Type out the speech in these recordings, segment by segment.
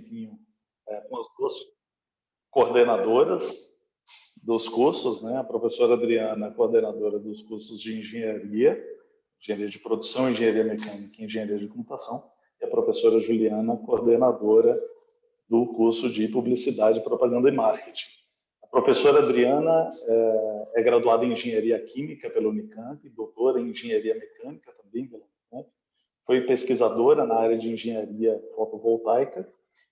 com as duas coordenadoras dos cursos, né? A professora Adriana, coordenadora dos cursos de engenharia de produção, engenharia mecânica e engenharia de computação, e a professora Juliana, coordenadora do curso de publicidade, propaganda e marketing. A professora Adriana é graduada em engenharia química pela Unicamp, doutora em engenharia mecânica também pela Unicamp, foi pesquisadora na área de engenharia fotovoltaica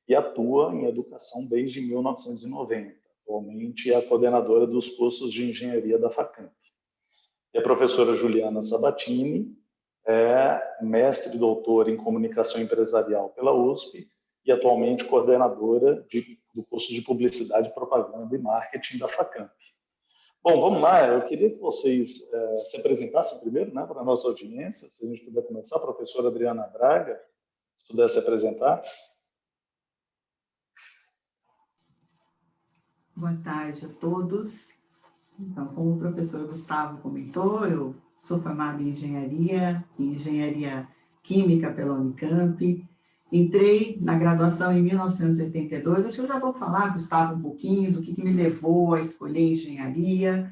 e atua em educação desde 1990. Atualmente é a coordenadora dos cursos de engenharia da Facamp. E a professora Juliana Sabatini é mestre e doutora em comunicação empresarial pela USP e atualmente coordenadora do curso de publicidade, propaganda e marketing da Facamp. Bom, vamos lá. Eu queria que vocês se apresentassem primeiro, né, para a nossa audiência. Se a gente puder começar, a professora Adriana Braga, se pudesse apresentar. Boa tarde a todos. Então, como o professor Gustavo comentou, eu sou formada em engenharia química pela Unicamp. Entrei na graduação em 1982. Acho que eu já vou falar, Gustavo, um pouquinho do que me levou a escolher engenharia.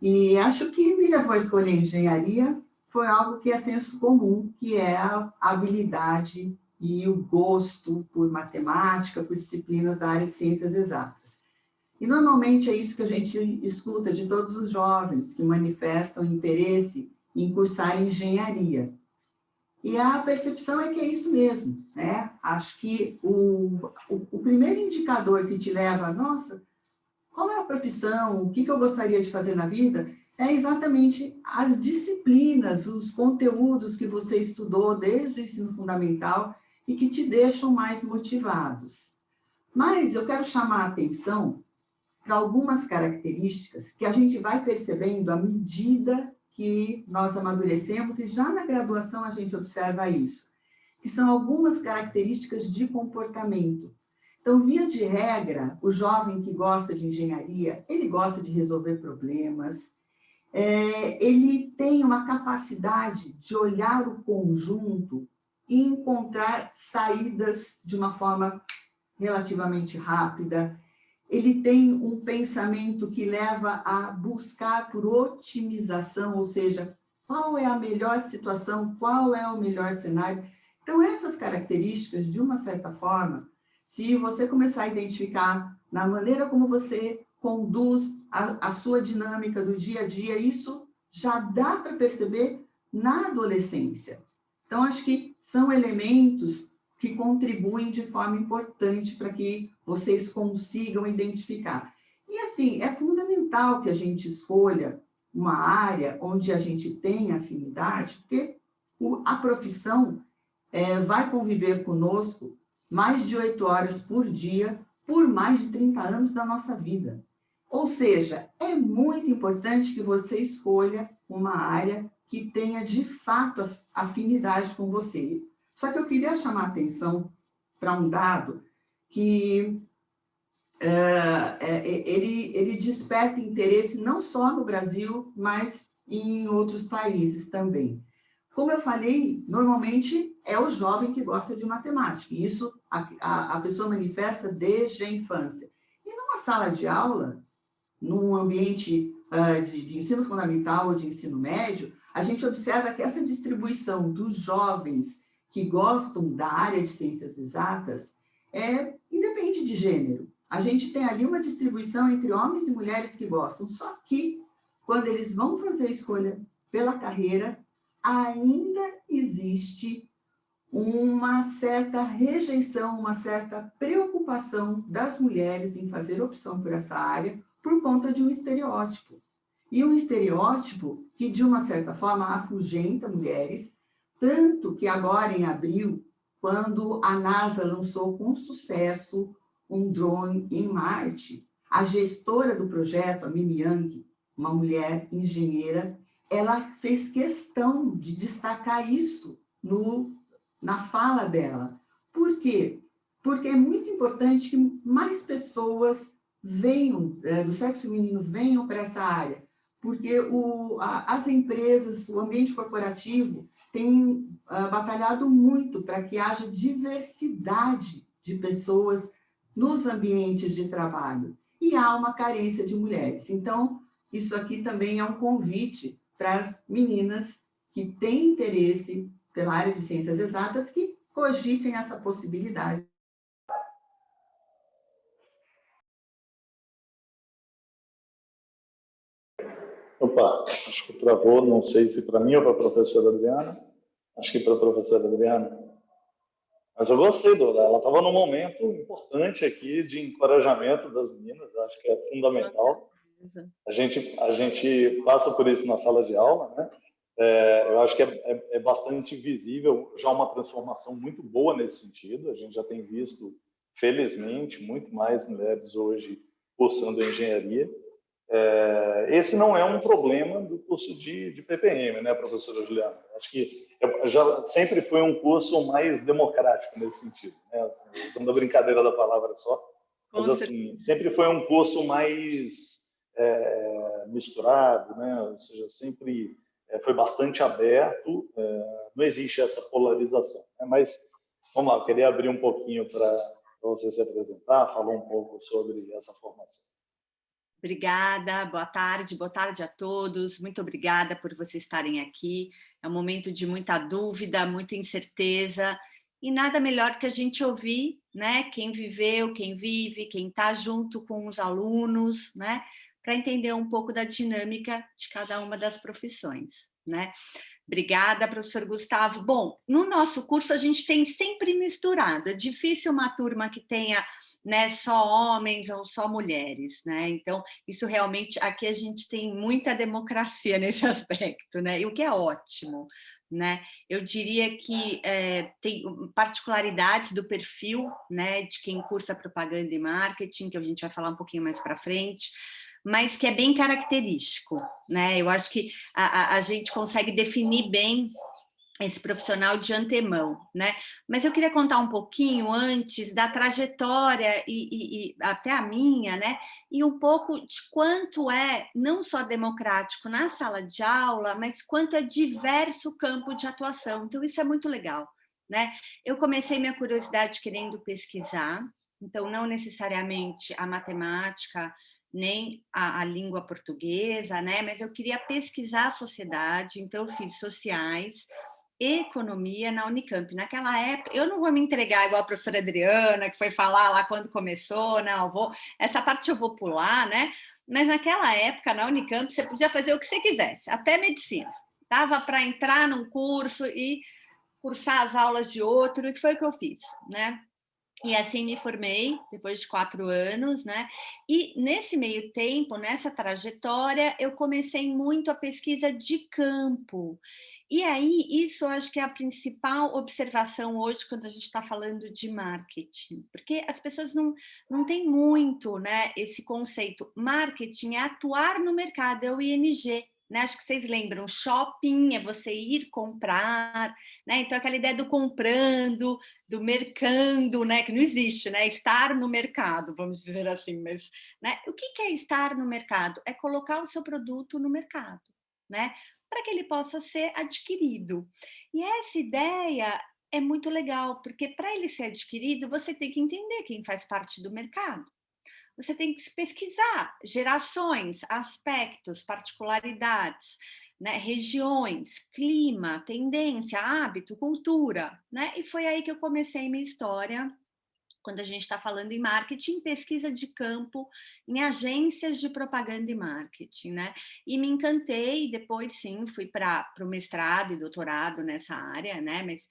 E acho que me levou a escolher engenharia foi algo que é senso comum, que é a habilidade e o gosto por matemática, por disciplinas da área de ciências exatas. E, normalmente, é isso que a gente escuta de todos os jovens que manifestam interesse em cursar engenharia. E a percepção é que é isso mesmo, né? Acho que o primeiro indicador que te leva, nossa, qual é a profissão, o que eu gostaria de fazer na vida, é exatamente as disciplinas, os conteúdos que você estudou desde o ensino fundamental e que te deixam mais motivados. Mas eu quero chamar a atenção para algumas características que a gente vai percebendo à medida que nós amadurecemos, e já na graduação a gente observa isso, que são algumas características de comportamento. Então, via de regra, o jovem que gosta de engenharia, ele gosta de resolver problemas, ele tem uma capacidade de olhar o conjunto e encontrar saídas de uma forma relativamente rápida. Ele tem um pensamento que leva a buscar por otimização, ou seja, qual é a melhor situação, qual é o melhor cenário. Então, essas características, de uma certa forma, se você começar a identificar na maneira como você conduz a sua dinâmica do dia a dia, isso já dá para perceber na adolescência. Então, acho que são elementos que contribuem de forma importante para que vocês consigam identificar. E, assim, é fundamental que a gente escolha uma área onde a gente tem afinidade, porque a profissão vai conviver conosco mais de 8 horas por dia, por mais de 30 anos da nossa vida. Ou seja, é muito importante que você escolha uma área que tenha, de fato, afinidade com você. Só que eu queria chamar a atenção para um dado que ele desperta interesse não só no Brasil, mas em outros países também. Como eu falei, normalmente é o jovem que gosta de matemática, e isso a pessoa manifesta desde a infância. E numa sala de aula, num ambiente de ensino fundamental ou de ensino médio, a gente observa que essa distribuição dos jovens que gostam da área de ciências exatas independe de gênero. A gente tem ali uma distribuição entre homens e mulheres que gostam, só que quando eles vão fazer a escolha pela carreira, ainda existe uma certa rejeição, uma certa preocupação das mulheres em fazer opção por essa área por conta de um estereótipo. E um estereótipo que, de uma certa forma, afugenta mulheres, tanto que agora, em abril, quando a NASA lançou com sucesso um drone em Marte, a gestora do projeto, a Mimi Young, uma mulher engenheira, ela fez questão de destacar isso na fala dela. Por quê? Porque é muito importante que mais pessoas venham, do sexo feminino, venham para essa área, porque as empresas, o ambiente corporativo tem batalhado muito para que haja diversidade de pessoas nos ambientes de trabalho. E há uma carência de mulheres. Então, isso aqui também é um convite para as meninas que têm interesse pela área de ciências exatas que cogitem essa possibilidade. Opa, acho que travou, não sei se para mim ou para a professora Adriana. Acho que para a professora Adriana. Mas eu gostei, Dora. Ela estava num momento importante aqui de encorajamento das meninas, acho que é fundamental. A gente passa por isso na sala de aula, né? Eu acho que é bastante visível já uma transformação muito boa nesse sentido. A gente já tem visto, felizmente, muito mais mulheres hoje cursando engenharia. Esse não é um problema do curso de PPM, né, professora Juliana? Acho que já sempre foi um curso mais democrático nesse sentido, né? Assim, usando a brincadeira da palavra só, mas assim, sempre foi um curso mais misturado, né? Ou seja, sempre foi bastante aberto, não existe essa polarização, né? Mas vamos lá, eu queria abrir um pouquinho para você se apresentar, falar um pouco sobre essa formação. Obrigada, boa tarde a todos. Muito obrigada por vocês estarem aqui. É um momento de muita dúvida, muita incerteza, e nada melhor que a gente ouvir, né, quem viveu, quem vive, quem está junto com os alunos, né, para entender um pouco da dinâmica de cada uma das profissões, né. Obrigada, professor Gustavo. Bom, no nosso curso a gente tem sempre misturado. É difícil uma turma que tenha, né, só homens ou só mulheres, né? Então, isso realmente, aqui a gente tem muita democracia nesse aspecto, né? E o que é ótimo, né? Eu diria que tem particularidades do perfil, né, de quem cursa propaganda e marketing, que a gente vai falar um pouquinho mais para frente, mas que é bem característico, né? Eu acho que a gente consegue definir bem esse profissional de antemão, né? Mas eu queria contar um pouquinho antes da trajetória e até a minha, né? E um pouco de quanto é não só democrático na sala de aula, mas quanto é diverso o campo de atuação. Então, isso é muito legal, né? Eu comecei minha curiosidade querendo pesquisar, então não necessariamente a matemática, nem a língua portuguesa, né? Mas eu queria pesquisar a sociedade, então eu fiz sociais, economia na Unicamp. Naquela época, eu não vou me entregar igual a professora Adriana, que foi falar lá quando começou, não, essa parte eu vou pular, né? Mas naquela época, na Unicamp, você podia fazer o que você quisesse, até medicina. Dava para entrar num curso e cursar as aulas de outro, e foi o que eu fiz, né? E assim me formei, depois de 4 anos, né? E nesse meio tempo, nessa trajetória, eu comecei muito a pesquisa de campo. E aí, isso eu acho que é a principal observação hoje quando a gente está falando de marketing, porque as pessoas não têm muito, né, esse conceito. Marketing é atuar no mercado, é o ING. Né? Acho que vocês lembram, shopping é você ir comprar, né? Então aquela ideia do comprando, do mercando, né? Que não existe, né? Estar no mercado, vamos dizer assim, mas, né? O que é estar no mercado? É colocar o seu produto no mercado, né? Para que ele possa ser adquirido. E essa ideia é muito legal, porque para ele ser adquirido, você tem que entender quem faz parte do mercado. Você tem que pesquisar gerações, aspectos, particularidades, né, regiões, clima, tendência, hábito, cultura, né? E foi aí que eu comecei minha história, quando a gente está falando em marketing, pesquisa de campo, em agências de propaganda e marketing, né? E me encantei, depois sim, fui para o mestrado e doutorado nessa área, né? Mas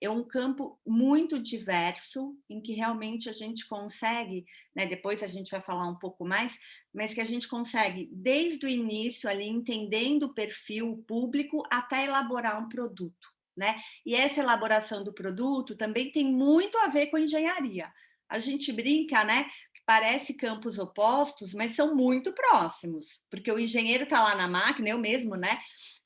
é um campo muito diverso, em que realmente a gente consegue, né? Depois a gente vai falar um pouco mais, mas que a gente consegue, desde o início ali, entendendo o perfil público, até elaborar um produto. Né? E essa elaboração do produto também tem muito a ver com engenharia. A gente brinca, né? Que parece campos opostos, mas são muito próximos, porque o engenheiro está lá na máquina, eu mesmo, né?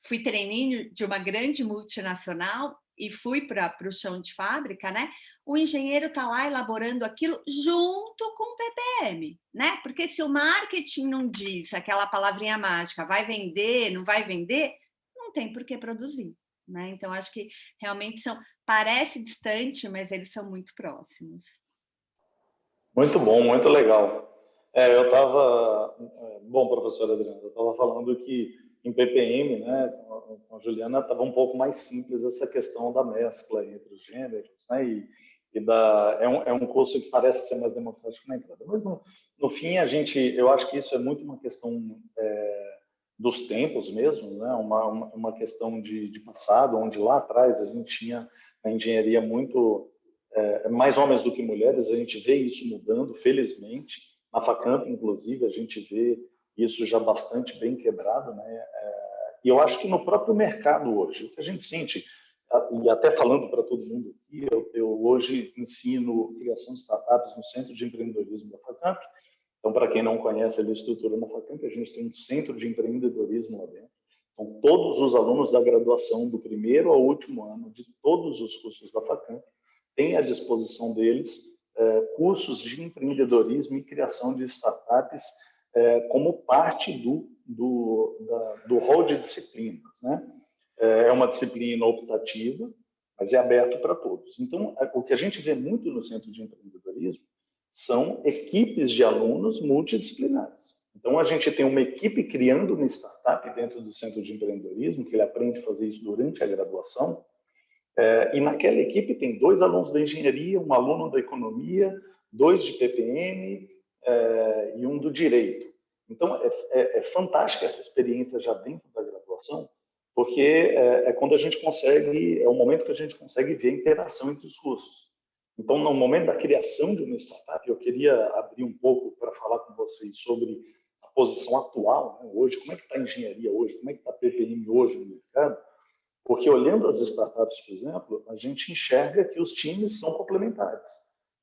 Fui trainee de uma grande multinacional e fui para o chão de fábrica, né? O engenheiro está lá elaborando aquilo junto com o PPM, né? Porque se o marketing não diz aquela palavrinha mágica, vai vender, não vai vender, não tem por que produzir. Né? Então, acho que realmente são Parece distante, mas eles são muito próximos. Muito bom, muito legal. Eu estava... Bom, professora Adriana, eu estava falando que em PPM, né, com a Juliana, estava um pouco mais simples essa questão da mescla entre os gêneros, né, é um curso que parece ser mais democrático na entrada. Mas, no fim, eu acho que isso é muito uma questão dos tempos mesmo, né, uma questão de passado, onde lá atrás a gente tinha a engenharia muito... mais homens do que mulheres, a gente vê isso mudando, felizmente. Na Facamp, inclusive, a gente vê isso já bastante bem quebrado, né? E eu acho que no próprio mercado hoje, o que a gente sente, e até falando para todo mundo aqui, eu hoje ensino criação de startups no Centro de Empreendedorismo da Facamp. Então, para quem não conhece a estrutura da Facamp, a gente tem um centro de empreendedorismo lá dentro. Então, todos os alunos da graduação, do primeiro ao último ano, de todos os cursos da Facamp, têm à disposição deles cursos de empreendedorismo e criação de startups como parte do rol de disciplinas, né? É uma disciplina optativa, mas é aberto para todos. Então, o que a gente vê muito no Centro de Empreendedorismo são equipes de alunos multidisciplinares. Então, a gente tem uma equipe criando uma startup dentro do Centro de Empreendedorismo, que ele aprende a fazer isso durante a graduação, e naquela equipe tem 2 alunos da engenharia, um aluno da economia, 2 de PPM e um do direito. Então, é fantástica essa experiência já dentro da graduação, porque é quando a gente consegue, é o momento que a gente consegue ver a interação entre os cursos. Então, no momento da criação de uma startup, eu queria abrir um pouco para falar com vocês sobre a posição atual, né, hoje, como é que está a engenharia hoje, como é que está a PPM hoje no mercado. Porque olhando as startups, por exemplo, a gente enxerga que os times são complementares.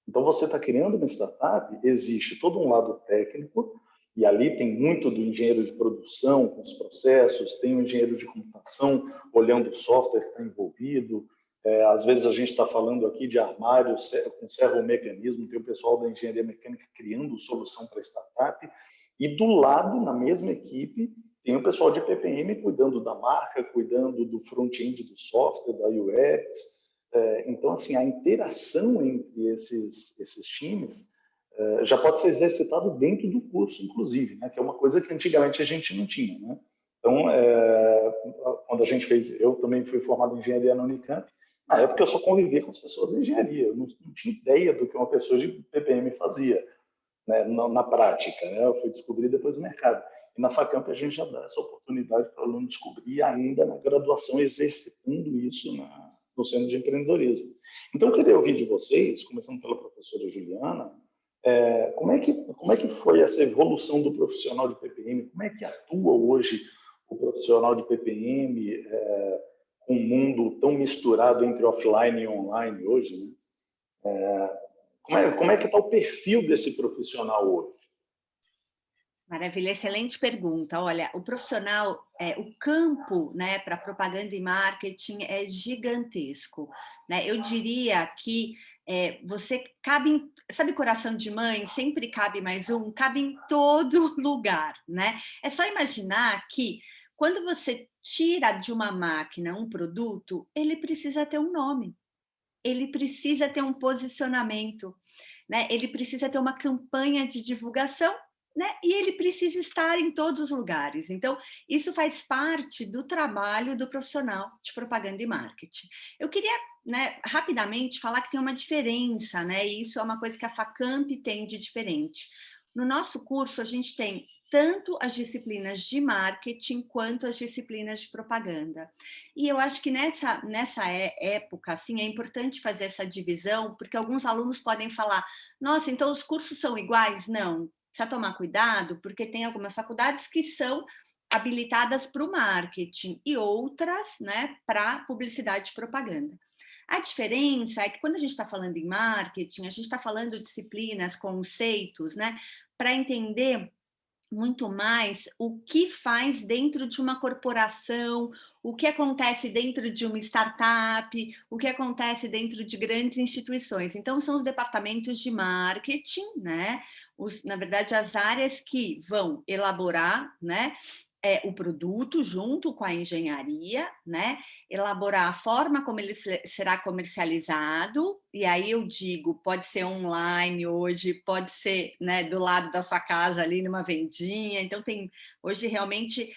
Então, você está criando uma startup, existe todo um lado técnico, e ali tem muito do engenheiro de produção, com os processos, tem o engenheiro de computação, olhando o software que está envolvido. Às vezes a gente está falando aqui de armário com servomecanismo, tem o pessoal da engenharia mecânica criando solução para startup, e do lado, na mesma equipe, tem o pessoal de PPM cuidando da marca, cuidando do front-end do software, da UX. Então, assim, a interação entre esses times já pode ser exercitado dentro do curso, inclusive, né? Que é uma coisa que antigamente a gente não tinha, né? Então, quando a gente fez... Eu também fui formado em engenharia na Unicamp. Na época, eu só convivia com as pessoas da engenharia. Eu não tinha ideia do que uma pessoa de PPM fazia, né, na prática, né? Eu fui descobrir depois do mercado. E na Facamp a gente já dá essa oportunidade para o aluno descobrir ainda na graduação, exercitando isso no Centro de Empreendedorismo. Então, eu queria ouvir de vocês, começando pela professora Juliana, como é que foi essa evolução do profissional de PPM? Como é que atua hoje o profissional de PPM com um mundo tão misturado entre offline e online hoje, né? Como é que está o perfil desse profissional hoje? Maravilha, excelente pergunta. Olha, o profissional, o campo, né, para propaganda e marketing é gigantesco, né? Eu diria que você cabe, sabe, coração de mãe, sempre cabe mais um, cabe em todo lugar, né? É só imaginar que quando você tira de uma máquina um produto, ele precisa ter um nome, ele precisa ter um posicionamento, né? Ele precisa ter uma campanha de divulgação, né? E ele precisa estar em todos os lugares. Então, isso faz parte do trabalho do profissional de propaganda e marketing. Eu queria, né, rapidamente falar que tem uma diferença, né? E isso é uma coisa que a Facamp tem de diferente. No nosso curso, a gente tem tanto as disciplinas de marketing quanto as disciplinas de propaganda. E eu acho que nessa época, assim, é importante fazer essa divisão, porque alguns alunos podem falar: nossa, então os cursos são iguais? Não, precisa tomar cuidado, porque tem algumas faculdades que são habilitadas para o marketing e outras, né, para publicidade e propaganda. A diferença é que quando a gente está falando em marketing, a gente está falando de disciplinas, conceitos, né, para entender muito mais o que faz dentro de uma corporação, o que acontece dentro de uma startup, o que acontece dentro de grandes instituições. Então, são os departamentos de marketing, né? Na verdade, as áreas que vão elaborar, né, o produto junto com a engenharia, né? Elaborar a forma como ele será comercializado, e aí eu digo, pode ser online hoje, pode ser, né, do lado da sua casa ali numa vendinha, então hoje realmente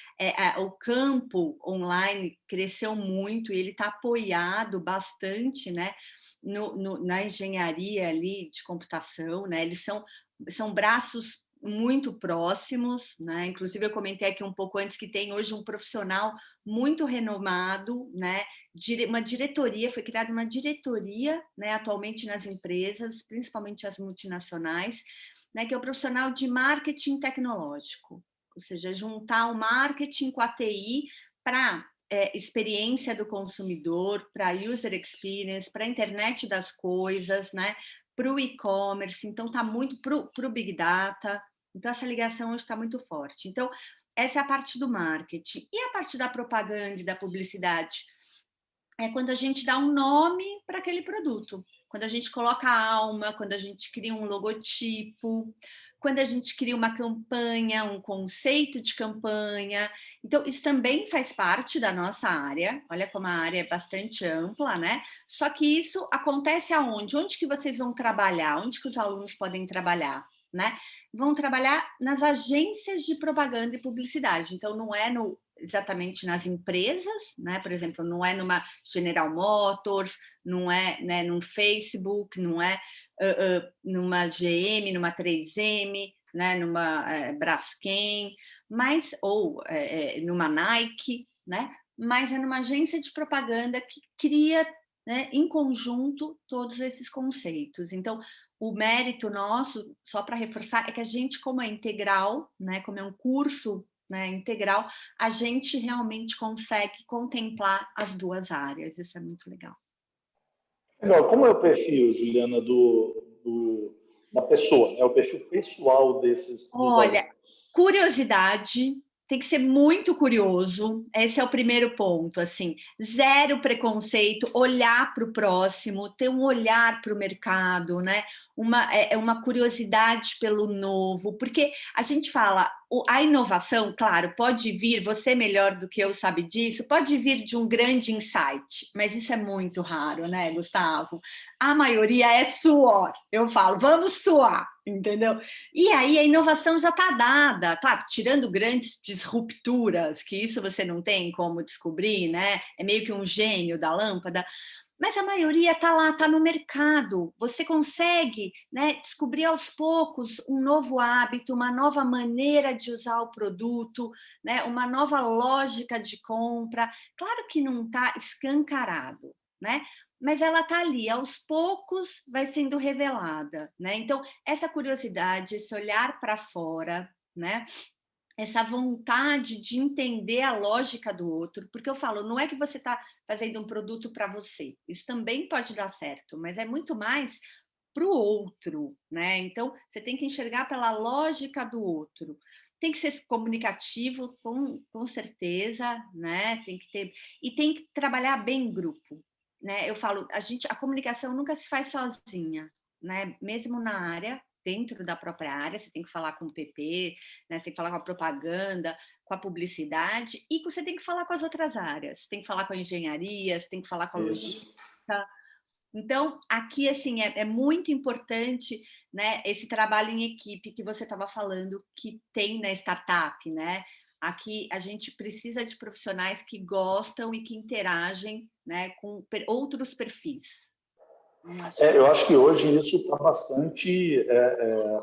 o campo online cresceu muito e ele está apoiado bastante, né, na engenharia ali de computação, né? Eles são braços muito próximos, né? Inclusive eu comentei aqui um pouco antes que tem hoje um profissional muito renomado, né? Foi criada uma diretoria, né? Atualmente nas empresas, principalmente as multinacionais, né? Que é o profissional de marketing tecnológico, ou seja, juntar o marketing com a TI para experiência do consumidor, para user experience, para a internet das coisas, né? Para o e-commerce, então está muito para o Big Data. Então, essa ligação hoje está muito forte. Então, essa é a parte do marketing. E a parte da propaganda e da publicidade? É quando a gente dá um nome para aquele produto. Quando a gente coloca a alma, quando a gente cria um logotipo, quando a gente cria uma campanha, um conceito de campanha. Então, isso também faz parte da nossa área. Olha como a área é bastante ampla, né? Só que isso acontece aonde? Onde que vocês vão trabalhar? Onde que os alunos podem trabalhar? Né? Vão trabalhar nas agências de propaganda e publicidade. Então, não é exatamente nas empresas, né? Por exemplo, não é numa General Motors, não é, né, num Facebook, não é numa GM, numa 3M, né, numa Braskem, ou numa Nike, né? Mas é numa agência de propaganda que cria, né, em conjunto todos esses conceitos. Então, o mérito nosso, só para reforçar, é que a gente, como é integral, né, como é um curso, né, integral, a gente realmente consegue contemplar as duas áreas. Isso é muito legal. Legal. Como é o perfil, Juliana, da pessoa, né? O perfil pessoal dos Olha, alunos? curiosidade, tem que ser muito curioso. Esse é o primeiro ponto, assim, zero preconceito, olhar para o próximo, ter um olhar para o mercado, né? Uma curiosidade pelo novo, porque a gente fala, a inovação, claro, pode vir, você melhor do que eu sabe disso, pode vir de um grande insight, mas isso é muito raro, né, Gustavo? A maioria é suor. Eu falo, vamos suar, entendeu? E aí a inovação já está dada, claro, tirando grandes disrupturas, que isso você não tem como descobrir, né? É meio que um gênio da lâmpada, mas a maioria está lá, está no mercado. Você consegue, né, descobrir aos poucos um novo hábito, uma nova maneira de usar o produto, né, uma nova lógica de compra. Claro que não está escancarado, né? Mas ela está ali, aos poucos vai sendo revelada, né? Então, essa curiosidade, esse olhar para fora, né? Essa vontade de entender a lógica do outro, porque eu falo, não é que você está fazendo um produto para você, isso também pode dar certo, mas é muito mais para o outro, né? Então, você tem que enxergar pela lógica do outro. Tem que ser comunicativo, com certeza, né? Tem que ter, e tem que trabalhar bem em grupo, né? Eu falo, a comunicação nunca se faz sozinha, né? Mesmo na área, dentro da própria área, você tem que falar com o PP, né? Você tem que falar com a propaganda, com a publicidade, e você tem que falar com as outras áreas. Você tem que falar com a engenharia, você tem que falar com a logística. Então, aqui, assim, é muito importante, né, esse trabalho em equipe que você estava falando, que tem na startup, né? Aqui a gente precisa de profissionais que gostam e que interagem, né, com outros perfis. Eu acho que hoje isso está bastante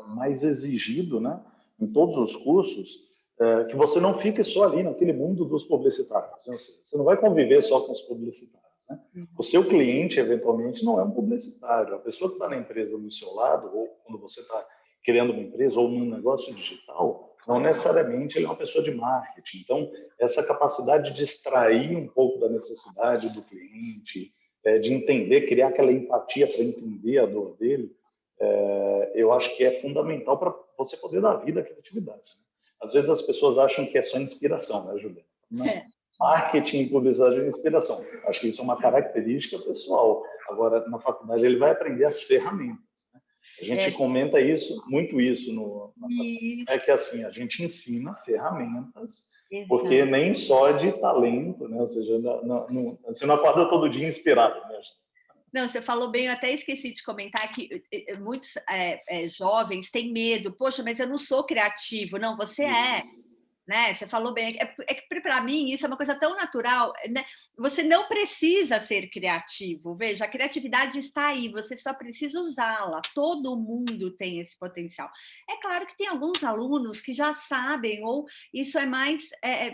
mais exigido, né? Em todos os cursos, que você não fique só ali naquele mundo dos publicitários. Né? Você não vai conviver só com os publicitários. Né? O seu cliente, eventualmente, não é um publicitário. A pessoa que está na empresa do seu lado, ou quando você está criando uma empresa ou num negócio digital, não necessariamente ele é uma pessoa de marketing. Então, essa capacidade de extrair um pouco da necessidade do cliente, de entender, criar aquela empatia para entender a dor dele, eu acho que é fundamental para você poder dar vida à criatividade. Né? Às vezes as pessoas acham que é só inspiração, né, Juliana? Não. Marketing e publicidade é inspiração. Acho que isso é uma característica pessoal. Agora, na faculdade, ele vai aprender as ferramentas. Né? A gente comenta muito isso na Isso. é que assim, a gente ensina ferramentas, Exato. porque nem só de talento, né? Ou seja, você não acorda todo dia inspirado, né? Não, você falou bem, eu até esqueci de comentar que muitos jovens têm medo. Poxa, mas eu não sou criativo. Não, você é. Né? Você falou bem. É que, para mim, isso é uma coisa tão natural. Né? Você não precisa ser criativo. Veja, a criatividade está aí, você só precisa usá-la. Todo mundo tem esse potencial. É claro que tem alguns alunos que já sabem, ou isso é mais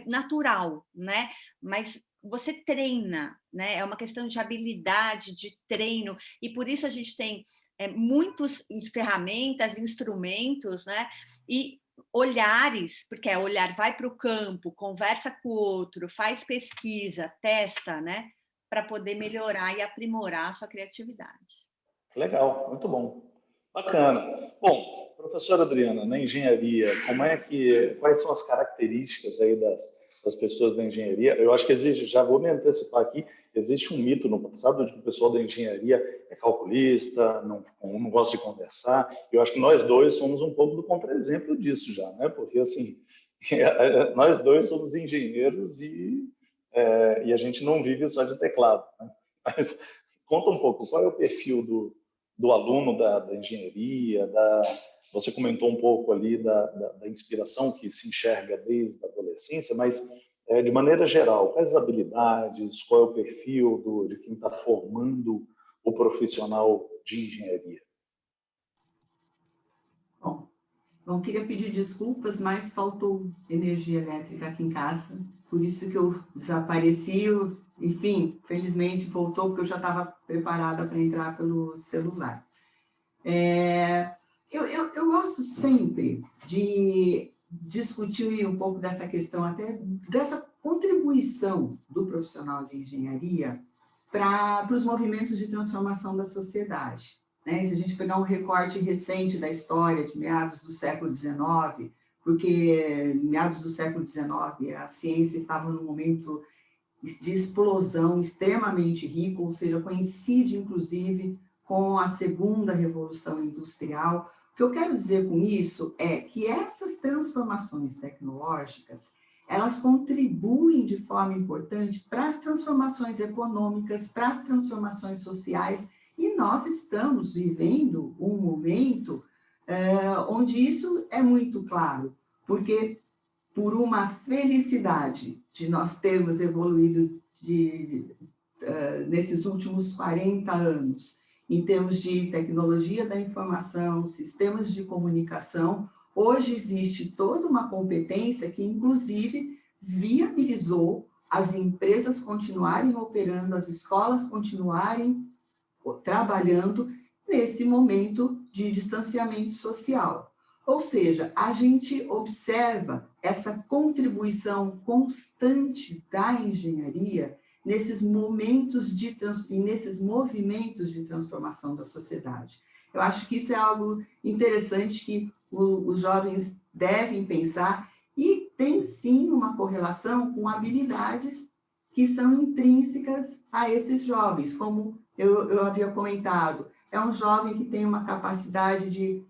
natural, né? Mas você treina, né? É uma questão de habilidade, de treino, e por isso a gente tem muitas ferramentas, instrumentos, né? E olhares, porque olhar, vai para o campo, conversa com o outro, faz pesquisa, testa, né? Para poder melhorar e aprimorar a sua criatividade. Legal, muito bom. Bacana. Bom, professora Adriana, na engenharia, quais são as características aí das pessoas da engenharia? Eu acho que existe, já vou me antecipar aqui, existe um mito no passado de que o pessoal da engenharia é calculista, não gosta de conversar. Eu acho que nós dois somos um pouco do contra-exemplo disso já, né? Porque, assim, nós dois somos engenheiros e a gente não vive só de teclado, né? Mas conta um pouco, qual é o perfil do aluno da engenharia, você comentou um pouco ali da inspiração que se enxerga desde a adolescência, mas de maneira geral, quais as habilidades, qual é o perfil de quem está formando o profissional de engenharia? Bom, queria pedir desculpas, mas faltou energia elétrica aqui em casa, por isso que eu desapareci, enfim, felizmente voltou, porque eu já estava preparada para entrar pelo celular. Eu gosto sempre de discutir um pouco dessa questão, até dessa contribuição do profissional de engenharia para os movimentos de transformação da sociedade. Né? Se a gente pegar um recorte recente da história de meados do século XIX, porque meados do século XIX a ciência estava num momento de explosão extremamente rico, ou seja, coincide inclusive com a segunda revolução industrial. O que eu quero dizer com isso é que essas transformações tecnológicas, elas contribuem de forma importante para as transformações econômicas, para as transformações sociais, e nós estamos vivendo um momento onde isso é muito claro, porque por uma felicidade de nós termos evoluído nesses últimos 40 anos, em termos de tecnologia da informação, sistemas de comunicação, hoje existe toda uma competência que, inclusive, viabilizou as empresas continuarem operando, as escolas continuarem trabalhando nesse momento de distanciamento social. Ou seja, a gente observa essa contribuição constante da engenharia nesses momentos e nesses movimentos de transformação da sociedade. Eu acho que isso é algo interessante que os jovens devem pensar, e tem sim uma correlação com habilidades que são intrínsecas a esses jovens, como eu havia comentado. É um jovem que tem uma capacidade de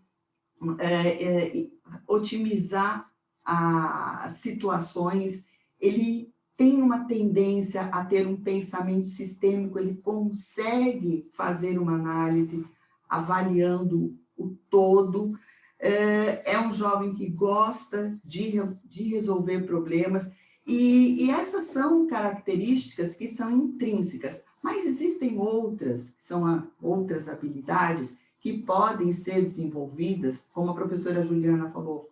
otimizar as situações, ele tem uma tendência a ter um pensamento sistêmico, ele consegue fazer uma análise avaliando o todo, é um jovem que gosta de resolver problemas, e essas são características que são intrínsecas, mas existem outras, que são outras habilidades que podem ser desenvolvidas, como a professora Juliana falou,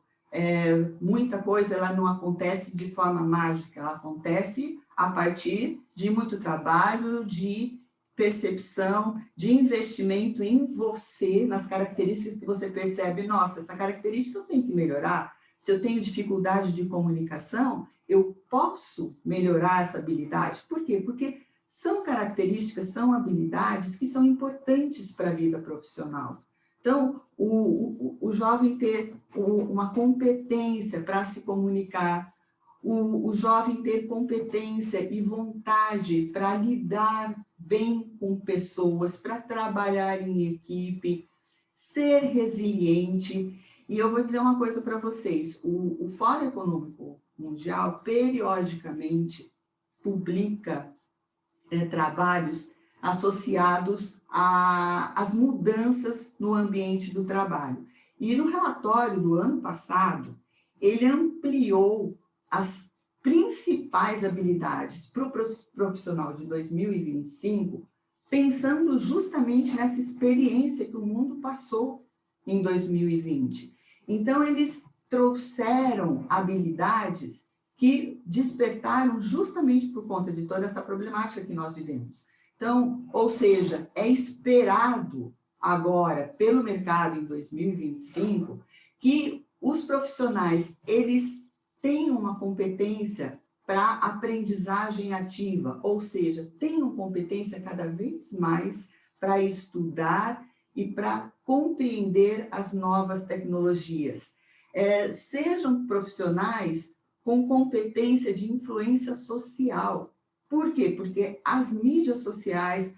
muita coisa ela não acontece de forma mágica, ela acontece a partir de muito trabalho, de percepção, de investimento em você, nas características que você percebe, nossa, essa característica eu tenho que melhorar. Se eu tenho dificuldade de comunicação, eu posso melhorar essa habilidade. Por quê? Porque são características, são habilidades que são importantes para a vida profissional. Então, o jovem ter uma competência para se comunicar, o jovem ter competência e vontade para lidar bem com pessoas, para trabalhar em equipe, ser resiliente. E eu vou dizer uma coisa para vocês, o Fórum Econômico Mundial, periodicamente, publica trabalhos associados às mudanças no ambiente do trabalho. E no relatório do ano passado, ele ampliou as principais habilidades para o profissional de 2025, pensando justamente nessa experiência que o mundo passou em 2020. Então, eles trouxeram habilidades que despertaram justamente por conta de toda essa problemática que nós vivemos. Então, ou seja, é esperado agora pelo mercado em 2025 que os profissionais, eles tenham uma competência para aprendizagem ativa, ou seja, tenham competência cada vez mais para estudar e para compreender as novas tecnologias. Sejam profissionais com competência de influência social. Por quê? Porque as mídias sociais,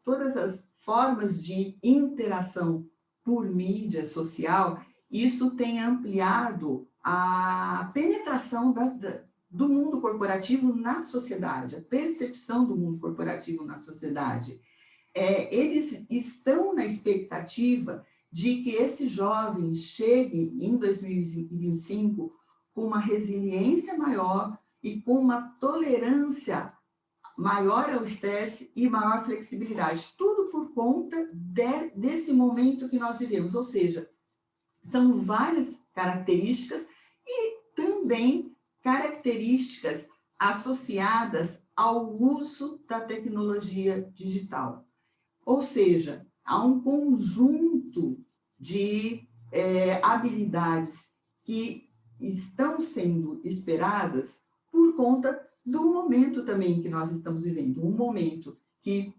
todas as formas de interação por mídia social, isso tem ampliado a penetração do mundo corporativo na sociedade, a percepção do mundo corporativo na sociedade. Eles estão na expectativa de que esse jovem chegue em 2025 com uma resiliência maior e com uma tolerância maior ao estresse e maior flexibilidade. Tudo por conta desse momento que nós vivemos. Ou seja, são várias características e também características associadas ao uso da tecnologia digital. Ou seja, há um conjunto de habilidades que estão sendo esperadas por conta do momento também que nós estamos vivendo. Um momento que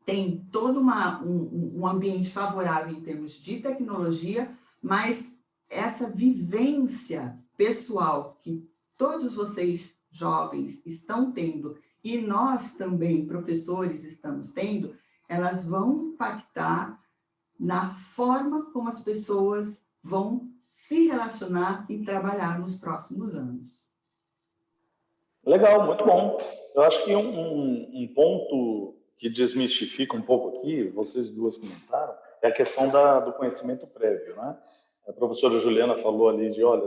tem todo um ambiente favorável em termos de tecnologia, mas essa vivência pessoal que todos vocês jovens estão tendo e nós também, professores, estamos tendo, elas vão impactar na forma como as pessoas vão se relacionar e trabalhar nos próximos anos. Legal, muito bom. Eu acho que um ponto que desmistifica um pouco aqui, vocês duas comentaram, é a questão do conhecimento prévio, né? A professora Juliana falou ali de, olha,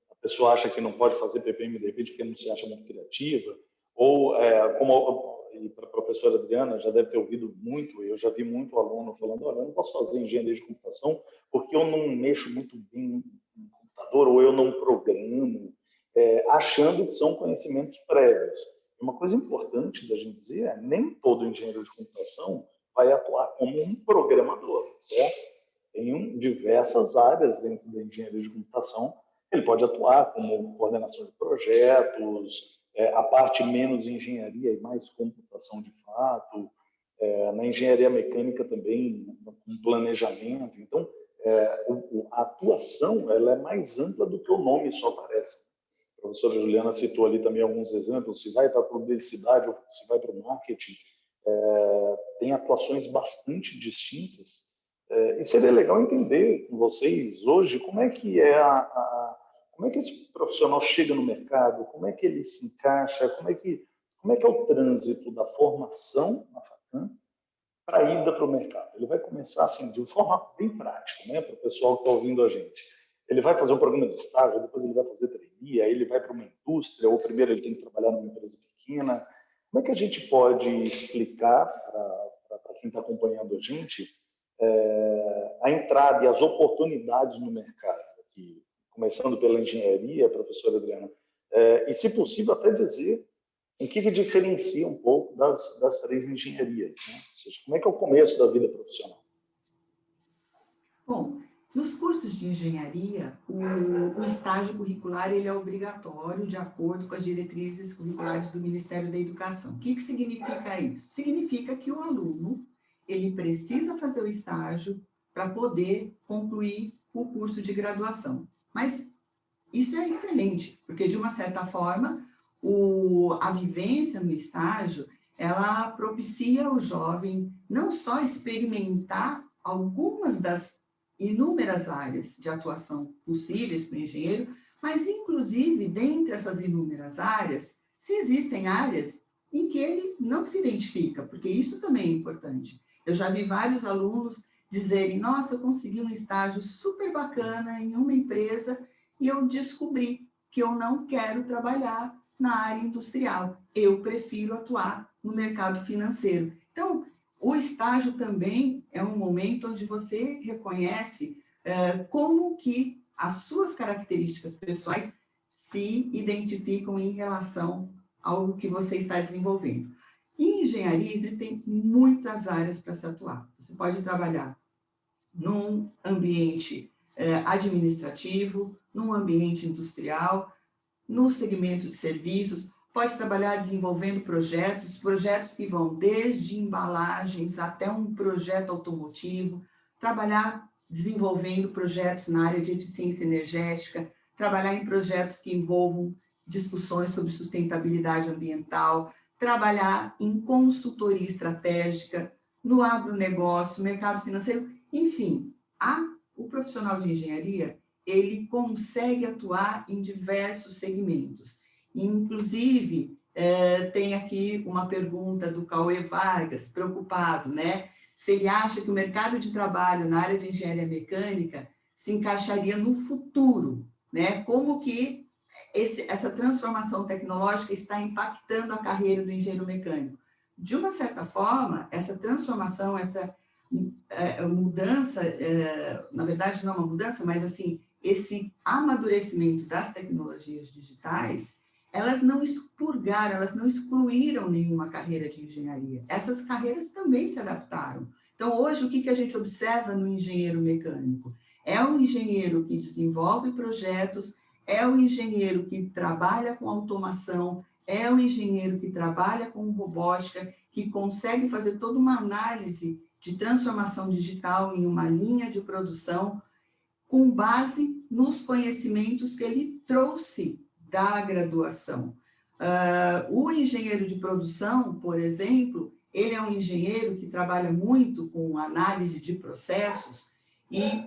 a pessoa acha que não pode fazer PPM de repente porque não se acha muito criativa, ou como e para a professora Adriana já deve ter ouvido muito, eu já vi muito aluno falando, olha, eu não posso fazer engenharia de computação porque eu não mexo muito bem no computador, ou eu não programo, achando que são conhecimentos prévios. Uma coisa importante da gente dizer é nem todo engenheiro de computação vai atuar como um programador, certo? Tem diversas áreas dentro da engenharia de computação. Ele pode atuar como coordenação de projetos, a parte menos engenharia e mais computação de fato, na engenharia mecânica também, com planejamento. Então, a atuação ela é mais ampla do que o nome só parece. A professora Juliana citou ali também alguns exemplos, se vai para a publicidade ou se vai para o marketing, tem atuações bastante distintas. E seria legal entender com vocês hoje como é que como é que esse profissional chega no mercado, como é que ele se encaixa, como é que é o trânsito da formação na Facam para a ida para o mercado. Ele vai começar assim, de forma bem prática, né, para o pessoal que está ouvindo a gente. Ele vai fazer um programa de estágio, depois ele vai fazer trainee, aí ele vai para uma indústria, ou primeiro ele tem que trabalhar numa empresa pequena. Como é que a gente pode explicar para quem está acompanhando a gente a entrada e as oportunidades no mercado? Aqui, começando pela engenharia, professora Adriana, e se possível até dizer o que diferencia um pouco das três engenharias, né? Ou seja, como é que é o começo da vida profissional? Bom, nos cursos de engenharia, o estágio curricular ele é obrigatório de acordo com as diretrizes curriculares do Ministério da Educação. O que significa isso? Significa que o aluno ele precisa fazer o estágio para poder concluir o curso de graduação. Mas isso é excelente, porque de uma certa forma a vivência no estágio ela propicia ao jovem não só experimentar algumas das inúmeras áreas de atuação possíveis para o engenheiro, mas, inclusive, dentre essas inúmeras áreas, se existem áreas em que ele não se identifica, porque isso também é importante. Eu já vi vários alunos dizerem, nossa, eu consegui um estágio super bacana em uma empresa e eu descobri que eu não quero trabalhar na área industrial, eu prefiro atuar no mercado financeiro. Então, o estágio também é um momento onde você reconhece como que as suas características pessoais se identificam em relação ao que você está desenvolvendo. Em engenharia, existem muitas áreas para se atuar. Você pode trabalhar num ambiente administrativo, num ambiente industrial, no segmento de serviços, pode trabalhar desenvolvendo projetos que vão desde embalagens até um projeto automotivo, trabalhar desenvolvendo projetos na área de eficiência energética, trabalhar em projetos que envolvam discussões sobre sustentabilidade ambiental, trabalhar em consultoria estratégica, no agronegócio, mercado financeiro, enfim, o profissional de engenharia, ele consegue atuar em diversos segmentos. Inclusive, tem aqui uma pergunta do Cauê Vargas, preocupado, né? Se ele acha que o mercado de trabalho na área de engenharia mecânica se encaixaria no futuro, né? Como que essa transformação tecnológica está impactando a carreira do engenheiro mecânico? De uma certa forma, essa transformação, essa mudança, na verdade não é uma mudança, mas assim, esse amadurecimento das tecnologias digitais, elas não expurgaram, elas não excluíram nenhuma carreira de engenharia. Essas carreiras também se adaptaram. Então, hoje, o que a gente observa no engenheiro mecânico? É o engenheiro que desenvolve projetos, é o engenheiro que trabalha com automação, é o engenheiro que trabalha com robótica, que consegue fazer toda uma análise de transformação digital em uma linha de produção, com base nos conhecimentos que ele trouxe da graduação. O engenheiro de produção, por exemplo, ele é um engenheiro que trabalha muito com análise de processos e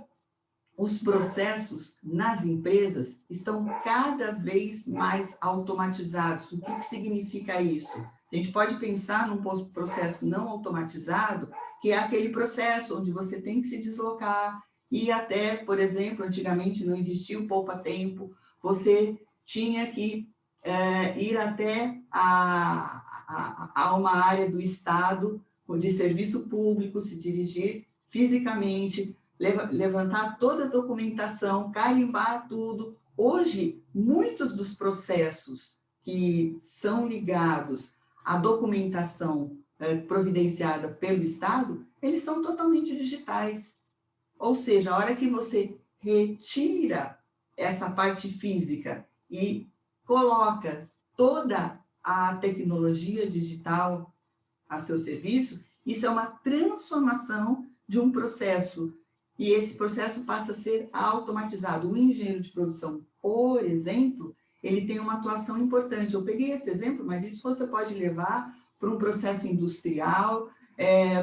os processos nas empresas estão cada vez mais automatizados. O que significa isso? A gente pode pensar num processo não automatizado, que é aquele processo onde você tem que se deslocar e até, por exemplo, antigamente não existia o poupa-tempo, você tinha que ir até a uma área do Estado de serviço público, se dirigir fisicamente, levantar toda a documentação, carimbar tudo. Hoje, muitos dos processos que são ligados à documentação providenciada pelo Estado, eles são totalmente digitais. Ou seja, a hora que você retira essa parte física e coloca toda a tecnologia digital a seu serviço, isso é uma transformação de um processo, e esse processo passa a ser automatizado. O engenheiro de produção, por exemplo, ele tem uma atuação importante. Eu peguei esse exemplo, mas isso você pode levar para um processo industrial,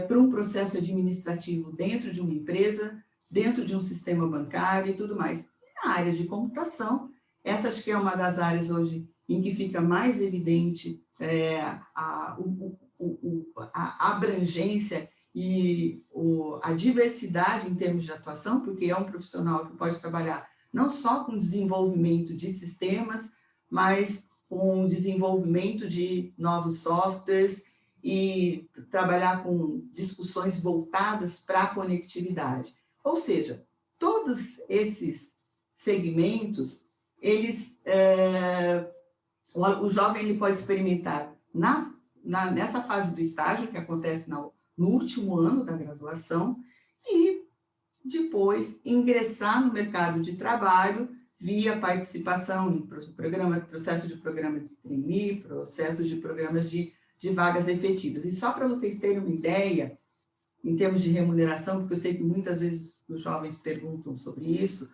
para um processo administrativo dentro de uma empresa, dentro de um sistema bancário e tudo mais. E na área de computação, essa acho que é uma das áreas hoje em que fica mais evidente a abrangência e a diversidade em termos de atuação, porque é um profissional que pode trabalhar não só com desenvolvimento de sistemas, mas com desenvolvimento de novos softwares e trabalhar com discussões voltadas para a conectividade. Ou seja, todos esses segmentos, o jovem ele pode experimentar nessa fase do estágio, que acontece no último ano da graduação, e depois ingressar no mercado de trabalho via participação em processo de programa de trainee, processos de programas de vagas efetivas. E só para vocês terem uma ideia, em termos de remuneração, porque eu sei que muitas vezes os jovens perguntam sobre isso,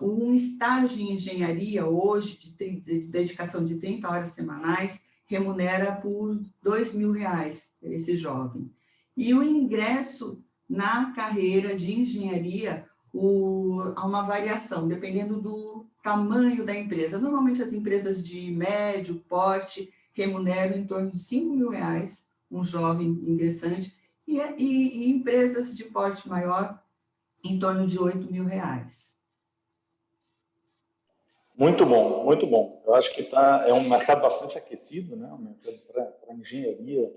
um estágio em engenharia hoje, de dedicação de 30 horas semanais, remunera por R$ 2.000 esse jovem. E o ingresso na carreira de engenharia, há uma variação, dependendo do tamanho da empresa. Normalmente, as empresas de médio porte remuneram em torno de R$ 5.000 um jovem ingressante, e empresas de porte maior em torno de R$ 8.000. Muito bom, muito bom. Eu acho que é um mercado bastante aquecido, né? Um mercado para engenharia,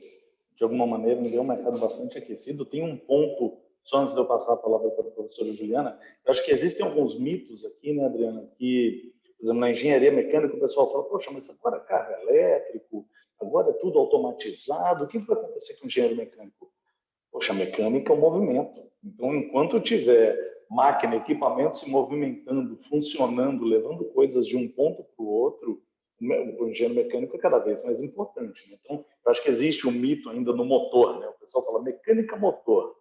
de alguma maneira, é um mercado bastante aquecido. Tem um ponto, só antes de eu passar a palavra para a professora Juliana, eu acho que existem alguns mitos aqui, né, Adriana, que, por exemplo, na engenharia mecânica, o pessoal fala, poxa, mas agora é carro elétrico, agora é tudo automatizado, o que vai acontecer com o engenheiro mecânico? Poxa, a mecânica é um movimento. Então, enquanto tiver máquina, equipamento se movimentando, funcionando, levando coisas de um ponto para o outro, o engenheiro mecânico é cada vez mais importante. Né? Então, eu acho que existe um mito ainda no motor. Né? O pessoal fala mecânica motor.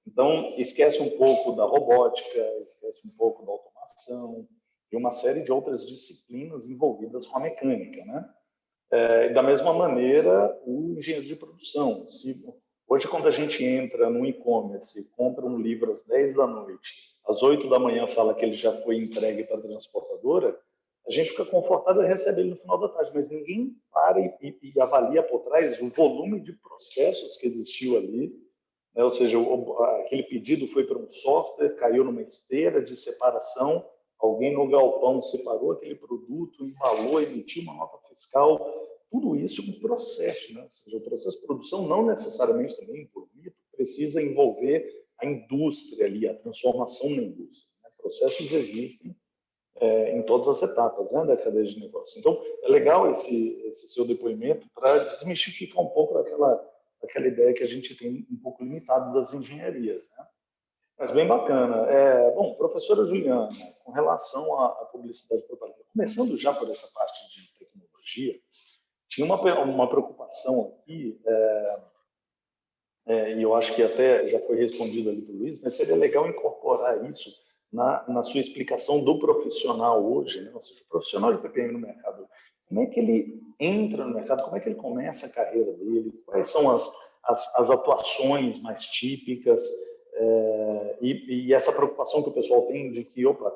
Então, esquece um pouco da robótica, esquece um pouco da automação e uma série de outras disciplinas envolvidas com a mecânica. Né? Da mesma maneira, o engenheiro de produção. Hoje, quando a gente entra no e-commerce e compra um livro às 10 da noite, às 8 da manhã fala que ele já foi entregue para a transportadora, a gente fica confortável e recebe ele no final da tarde, mas ninguém para e avalia por trás o volume de processos que existiu ali, né? Ou seja, aquele pedido foi para um software, caiu numa esteira de separação, alguém no galpão separou aquele produto, embalou, emitiu uma nota fiscal, tudo isso é um processo, né? Ou seja, o processo de produção não necessariamente também, por mito, precisa envolver a indústria ali, a transformação na indústria. Né? Processos existem em todas as etapas, né, da cadeia de negócio. Então, é legal esse seu depoimento para desmistificar um pouco daquela ideia que a gente tem um pouco limitado das engenharias, né? Mas bem bacana. Bom, professora Juliana, com relação à publicidade e propaganda, começando já por essa parte de tecnologia, tinha uma preocupação aqui, e eu acho que até já foi respondido ali pelo Luiz, mas seria legal incorporar isso na sua explicação do profissional hoje, né? Ou seja, o profissional de TPM no mercado, como é que ele entra no mercado, como é que ele começa a carreira dele, quais são as atuações mais típicas, e essa preocupação que o pessoal tem de que, opa,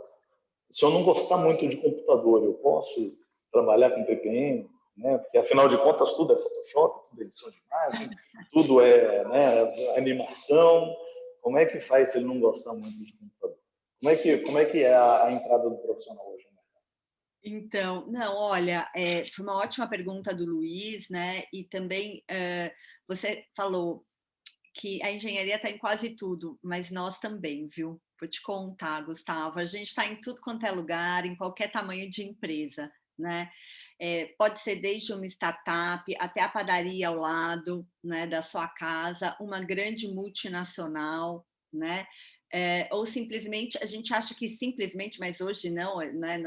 se eu não gostar muito de computador, eu posso trabalhar com PPM, né? Porque afinal de contas tudo é Photoshop, tudo é edição de imagem, tudo é, né, animação. Como é que faz se ele não gostar muito de computador? Como é que é a entrada do profissional hoje? Então, não, olha, foi uma ótima pergunta do Luiz, né? E também você falou que a engenharia está em quase tudo, mas nós também, viu? Vou te contar, Gustavo, a gente está em tudo quanto é lugar, em qualquer tamanho de empresa, né? Pode ser desde uma startup até a padaria ao lado, né, da sua casa, uma grande multinacional, né? Ou simplesmente, a gente acha que simplesmente, mas hoje não, né?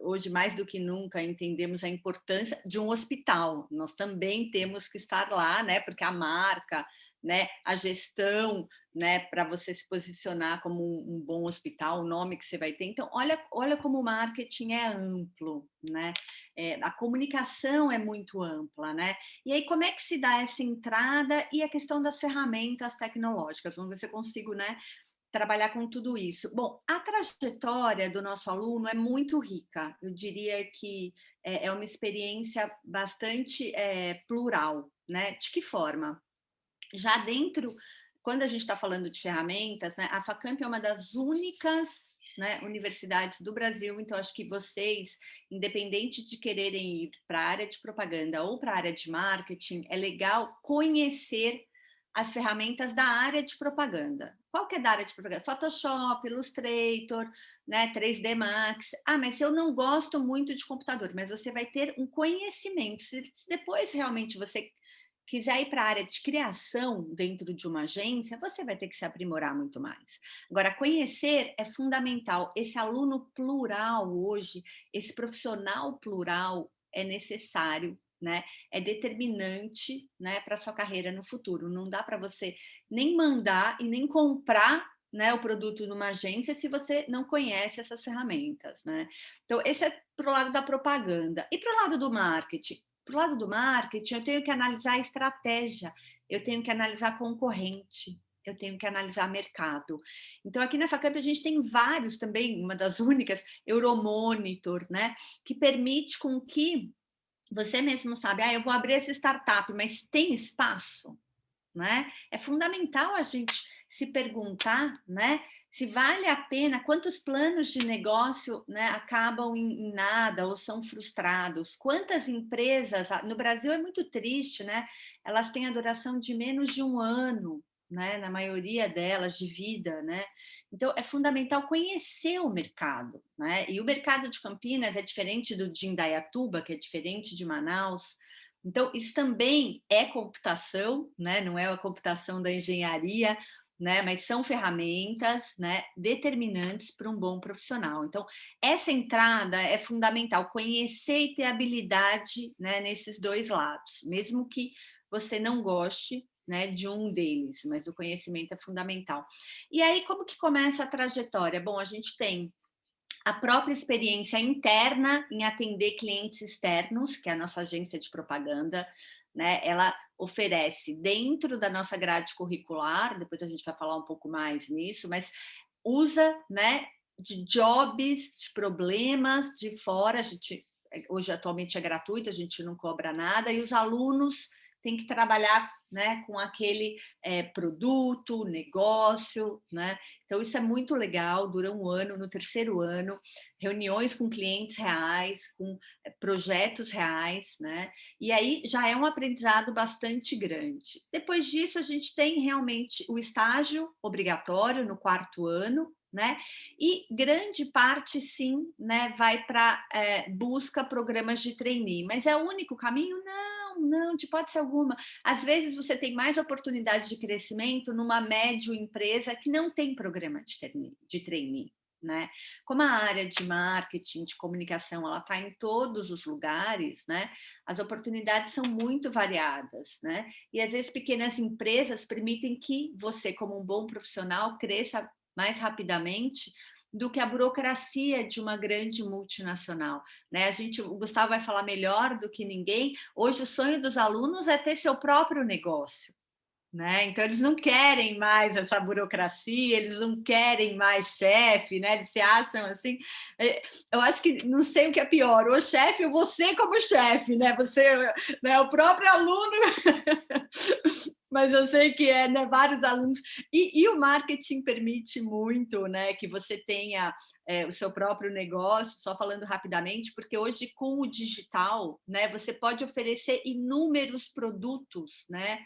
Hoje, mais do que nunca, entendemos a importância de um hospital. Nós também temos que estar lá, né? Porque a marca, né, a gestão, né, para você se posicionar como um bom hospital, o nome que você vai ter. Então, olha como o marketing é amplo, né? A comunicação é muito ampla, né? E aí, como é que se dá essa entrada e a questão das ferramentas tecnológicas? Vamos ver se eu consigo, né, trabalhar com tudo isso. Bom, a trajetória do nosso aluno é muito rica. Eu diria que é uma experiência bastante plural, né? De que forma? Já dentro, quando a gente está falando de ferramentas, né, a Facamp é uma das únicas, né, universidades do Brasil, então acho que vocês, independente de quererem ir para a área de propaganda ou para a área de marketing, é legal conhecer as ferramentas da área de propaganda. Qual que é da área de propaganda? Photoshop, Illustrator, né, 3D Max. Ah, mas eu não gosto muito de computador, mas você vai ter um conhecimento. Se depois realmente você quiser ir para a área de criação dentro de uma agência, você vai ter que se aprimorar muito mais. Agora, conhecer é fundamental. Esse aluno plural hoje, esse profissional plural é necessário, né? É determinante, né, para a sua carreira no futuro. Não dá para você nem mandar e nem comprar, né, o produto numa agência se você não conhece essas ferramentas, né? Então, esse é para o lado da propaganda. E para o lado do marketing? Para o lado do marketing, eu tenho que analisar a estratégia, eu tenho que analisar concorrente, eu tenho que analisar mercado. Então, aqui na Facamp a gente tem vários também, uma das únicas, Euromonitor, né? Que permite com que você mesmo sabe, eu vou abrir essa startup, mas tem espaço? Né? É fundamental a gente se perguntar, né, se vale a pena, quantos planos de negócio, né, acabam em nada ou são frustrados, quantas empresas, no Brasil é muito triste, né, elas têm a duração de menos de 1 ano, né, na maioria delas, de vida, né? Então, é fundamental conhecer o mercado, né? E o mercado de Campinas é diferente do de Indaiatuba, que é diferente de Manaus. Então, isso também é computação, né? Não é a computação da engenharia, né? Mas são ferramentas, né, determinantes para um bom profissional. Então, essa entrada é fundamental, conhecer e ter habilidade, né, nesses dois lados, mesmo que você não goste, né, de um deles, mas o conhecimento é fundamental. E aí, como que começa a trajetória? Bom, a gente tem a própria experiência interna em atender clientes externos, que é a nossa agência de propaganda, né? Ela oferece dentro da nossa grade curricular, depois a gente vai falar um pouco mais nisso, mas usa, né, de jobs, de problemas de fora, a gente hoje atualmente é gratuito, a gente não cobra nada, e os alunos têm que trabalhar, né, com aquele produto, negócio, né? Então, isso é muito legal, dura 1 ano, no 3º ano, reuniões com clientes reais, com projetos reais, né? E aí já é um aprendizado bastante grande. Depois disso, a gente tem realmente o estágio obrigatório no 4º ano, né? E grande parte, sim, né, vai para busca programas de trainee. Mas é o único caminho? Não, de hipótese alguma. Às vezes você tem mais oportunidade de crescimento numa média empresa que não tem programa de trainee. Né? Como a área de marketing, de comunicação, ela está em todos os lugares, né? As oportunidades são muito variadas, né? E às vezes pequenas empresas permitem que você, como um bom profissional, cresça mais rapidamente do que a burocracia de uma grande multinacional, né? O Gustavo vai falar melhor do que ninguém. Hoje o sonho dos alunos é ter seu próprio negócio, né? Então eles não querem mais essa burocracia, eles não querem mais chefe, né? Eles se acham assim. Eu acho que não sei o que é pior, o chefe ou você como chefe, né? Você, né, o próprio aluno. Mas eu sei que né, vários alunos. E o marketing permite muito, né, que você tenha o seu próprio negócio, só falando rapidamente, porque hoje com o digital, né, você pode oferecer inúmeros produtos, né?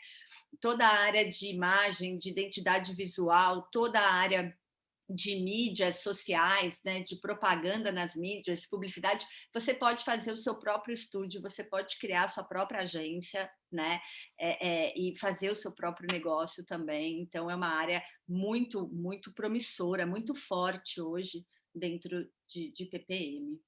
Toda a área de imagem, de identidade visual, toda a área de mídias sociais, né, de propaganda nas mídias, de publicidade, você pode fazer o seu próprio estúdio, você pode criar a sua própria agência, né, e fazer o seu próprio negócio também. Então, é uma área muito, muito promissora, muito forte hoje dentro de PPM.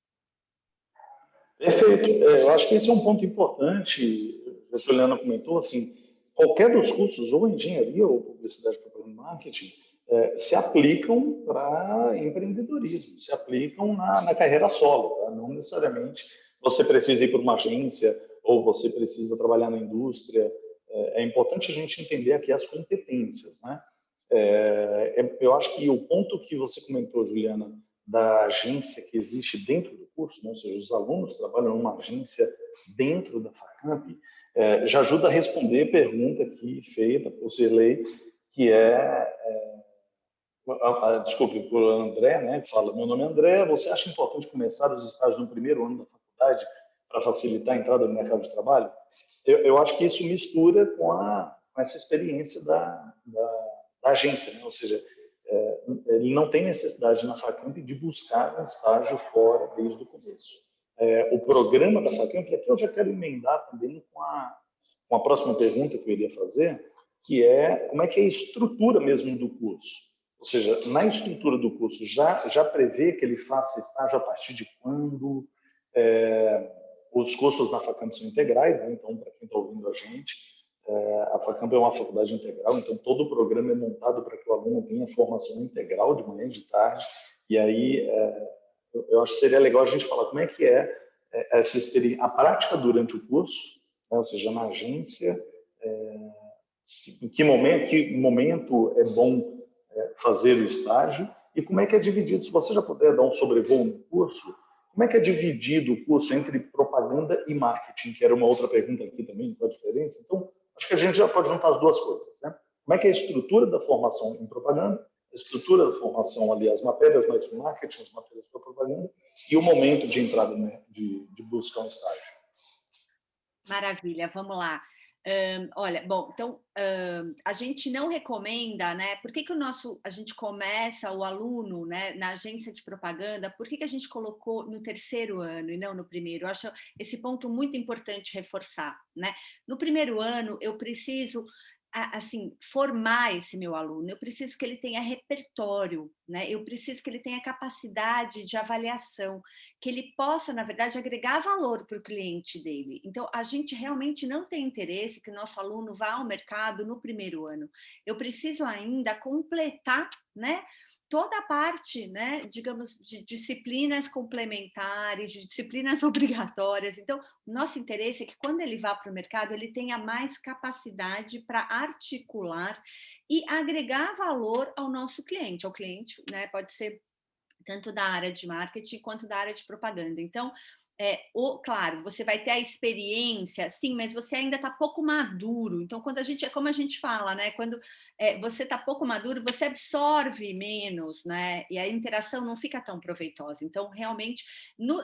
Perfeito. Eu acho que esse é um ponto importante. A Juliana comentou, assim, qualquer dos cursos, ou engenharia ou publicidade, propaganda e marketing, se aplicam para empreendedorismo, se aplicam na carreira solo. Tá? Não necessariamente você precisa ir para uma agência ou você precisa trabalhar na indústria. É importante a gente entender aqui as competências, né? Eu acho que o ponto que você comentou, Juliana, da agência que existe dentro do curso, né? Ou seja, os alunos trabalham numa agência dentro da Facamp, já ajuda a responder a pergunta aqui feita por Cirlei, que desculpe, por André, né, que fala: meu nome é André, você acha importante começar os estágios no 1º ano da faculdade para facilitar a entrada no mercado de trabalho? Eu acho que isso mistura com essa experiência da agência, né? Ou seja, ele não tem necessidade na Facamp de buscar um estágio fora desde o começo. O programa da Facamp, e aqui eu já quero emendar também com a próxima pergunta que eu iria fazer, que é como é que é a estrutura mesmo do curso. Ou seja, na estrutura do curso já prevê que ele faça estágio a partir de quando? Os cursos na Facamp são integrais, né? Então, para quem está ouvindo a gente, a Facamp é uma faculdade integral, então todo o programa é montado para que o aluno tenha formação integral de manhã e de tarde. E aí, eu acho que seria legal a gente falar como é que essa experiência, a prática durante o curso, né, ou seja, na agência, em que momento é bom fazer o estágio e como é que é dividido. Se você já puder dar um sobrevoo no curso, como é que é dividido o curso entre propaganda e marketing, que era uma outra pergunta aqui também, qual a diferença? Então, acho que a gente já pode juntar as duas coisas, né? Como é que é a estrutura da formação em propaganda, a estrutura da formação ali, as matérias mais para marketing, as matérias para propaganda, e o momento de entrada, né, de buscar um estágio. Maravilha, vamos lá. Olha, bom, então a gente não recomenda, né? Por que a gente começa o aluno, né, na agência de propaganda? Por que a gente colocou no terceiro ano e não no primeiro? Eu acho esse ponto muito importante reforçar, né? No primeiro ano eu preciso assim formar esse meu aluno. Eu preciso que ele tenha repertório, né? Eu preciso que ele tenha capacidade de avaliação, que ele possa, na verdade, agregar valor para o cliente dele. Então, a gente realmente não tem interesse que o nosso aluno vá ao mercado no primeiro ano. Eu preciso ainda completar, né, toda a parte, né, digamos, de disciplinas complementares, de disciplinas obrigatórias. Então, o nosso interesse é que quando ele vá para o mercado, ele tenha mais capacidade para articular e agregar valor ao nosso cliente. Ao cliente, né, pode ser tanto da área de marketing quanto da área de propaganda. Então, claro, você vai ter a experiência, sim, mas você ainda está pouco maduro. Então, quando como a gente fala, né? Quando você está pouco maduro, você absorve menos, né? E a interação não fica tão proveitosa. Então, realmente,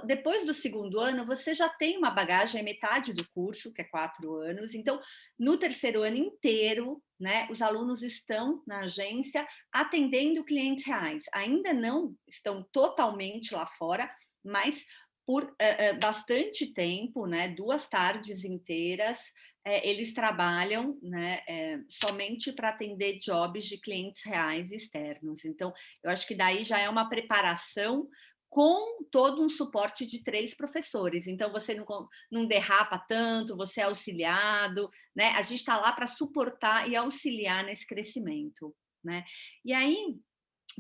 depois do segundo ano, você já tem uma bagagem, é metade do curso, que é 4 anos. Então, no terceiro ano inteiro, né? Os alunos estão na agência atendendo clientes reais. Ainda não estão totalmente lá fora, mas por bastante tempo, né, 2 tardes inteiras, eles trabalham, né, somente para atender jobs de clientes reais externos. Então, eu acho que daí já é uma preparação com todo um suporte de 3 professores. Então, você não derrapa tanto, você é auxiliado, né? A gente está lá para suportar e auxiliar nesse crescimento, né? E aí,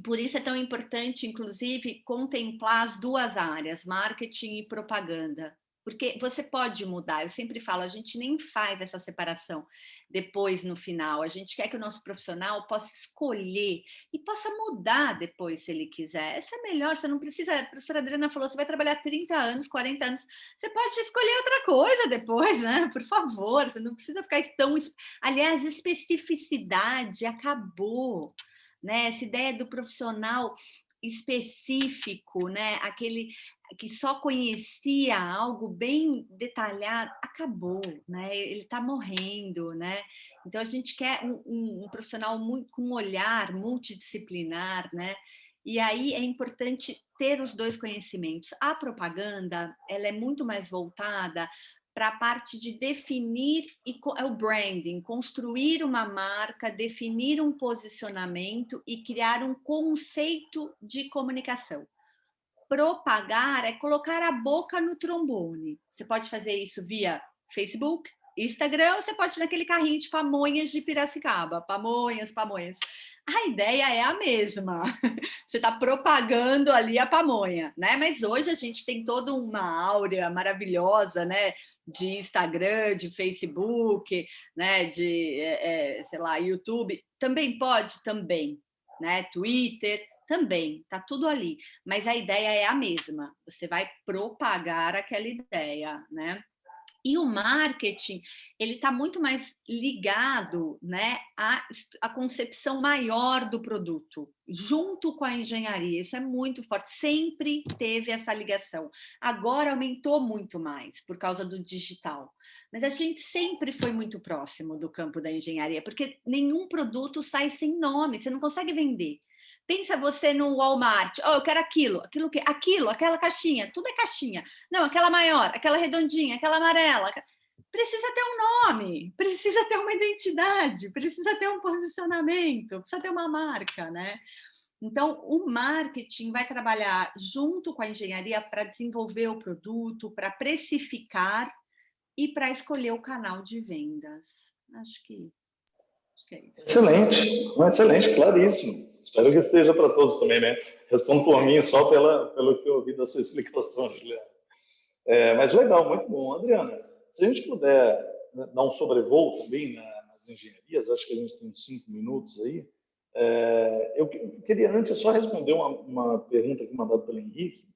por isso é tão importante, inclusive, contemplar as 2 áreas, marketing e propaganda, porque você pode mudar. Eu sempre falo, a gente nem faz essa separação depois no final. A gente quer que o nosso profissional possa escolher e possa mudar depois, se ele quiser. Isso é melhor, você não precisa. A professora Adriana falou, você vai trabalhar 30 anos, 40 anos, você pode escolher outra coisa depois, né? Por favor, você não precisa ficar tão... Aliás, especificidade acabou. Né? Essa ideia do profissional específico, né? Aquele que só conhecia algo bem detalhado, acabou, né? Ele está morrendo, né? Então a gente quer um profissional com um olhar multidisciplinar, né? E aí é importante ter os 2 conhecimentos. A propaganda, ela é muito mais voltada para a parte de definir, é o branding, construir uma marca, definir um posicionamento e criar um conceito de comunicação. Propagar é colocar a boca no trombone. Você pode fazer isso via Facebook, Instagram, ou você pode ir naquele carrinho de pamonhas de Piracicaba. Pamonhas. A ideia é a mesma. Você está propagando ali a pamonha, né? Mas hoje a gente tem toda uma áurea maravilhosa, né? De Instagram, de Facebook, né? De, sei lá, YouTube. Também pode? Também. Né? Twitter, também. Tá tudo ali. Mas a ideia é a mesma. Você vai propagar aquela ideia, né? E o marketing, ele está muito mais ligado, né, à concepção maior do produto, junto com a engenharia. Isso é muito forte, sempre teve essa ligação. Agora aumentou muito mais por causa do digital. Mas a gente sempre foi muito próximo do campo da engenharia, porque nenhum produto sai sem nome, você não consegue vender. Pensa você no Walmart, eu quero aquilo, aquela caixinha, tudo é caixinha. Não, aquela maior, aquela redondinha, aquela amarela. Precisa ter um nome, precisa ter uma identidade, precisa ter um posicionamento, precisa ter uma marca, né? Então, o marketing vai trabalhar junto com a engenharia para desenvolver o produto, para precificar e para escolher o canal de vendas. Acho que é isso. Excelente, claríssimo. Espero que esteja para todos também, né? Respondo por mim só pelo que eu ouvi da sua explicação, Juliana. Mas legal, muito bom. Adriana, se a gente puder dar um sobrevoo também nas engenharias, acho que a gente tem uns 5 minutos aí. Eu queria antes só responder uma pergunta aqui mandada pelo Henrique.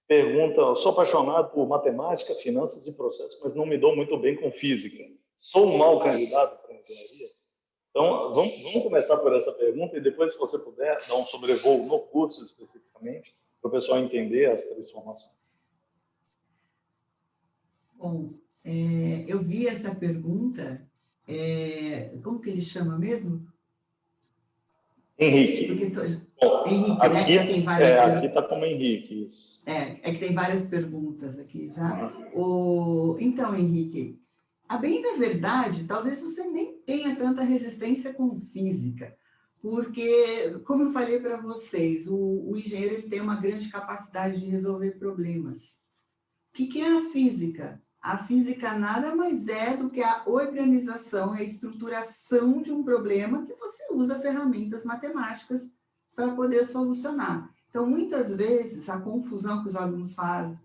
Pergunta: sou apaixonado por matemática, finanças e processos, mas não me dou muito bem com física. Sou um mau candidato para engenharia? Então, vamos começar por essa pergunta e depois, se você puder, dar um sobrevoo no curso especificamente, para o pessoal entender as três formações. Bom, eu vi essa pergunta, como que ele chama mesmo? Henrique. Bom, Henrique, aqui, né? Já tem várias aqui está como Henrique. Isso. É que tem várias perguntas aqui já. Então, Henrique, a bem da verdade, talvez você nem tenha tanta resistência com física, porque, como eu falei para vocês, o engenheiro ele tem uma grande capacidade de resolver problemas. O que é a física? A física nada mais é do que a organização, a estruturação de um problema que você usa ferramentas matemáticas para poder solucionar. Então, muitas vezes, a confusão que os alunos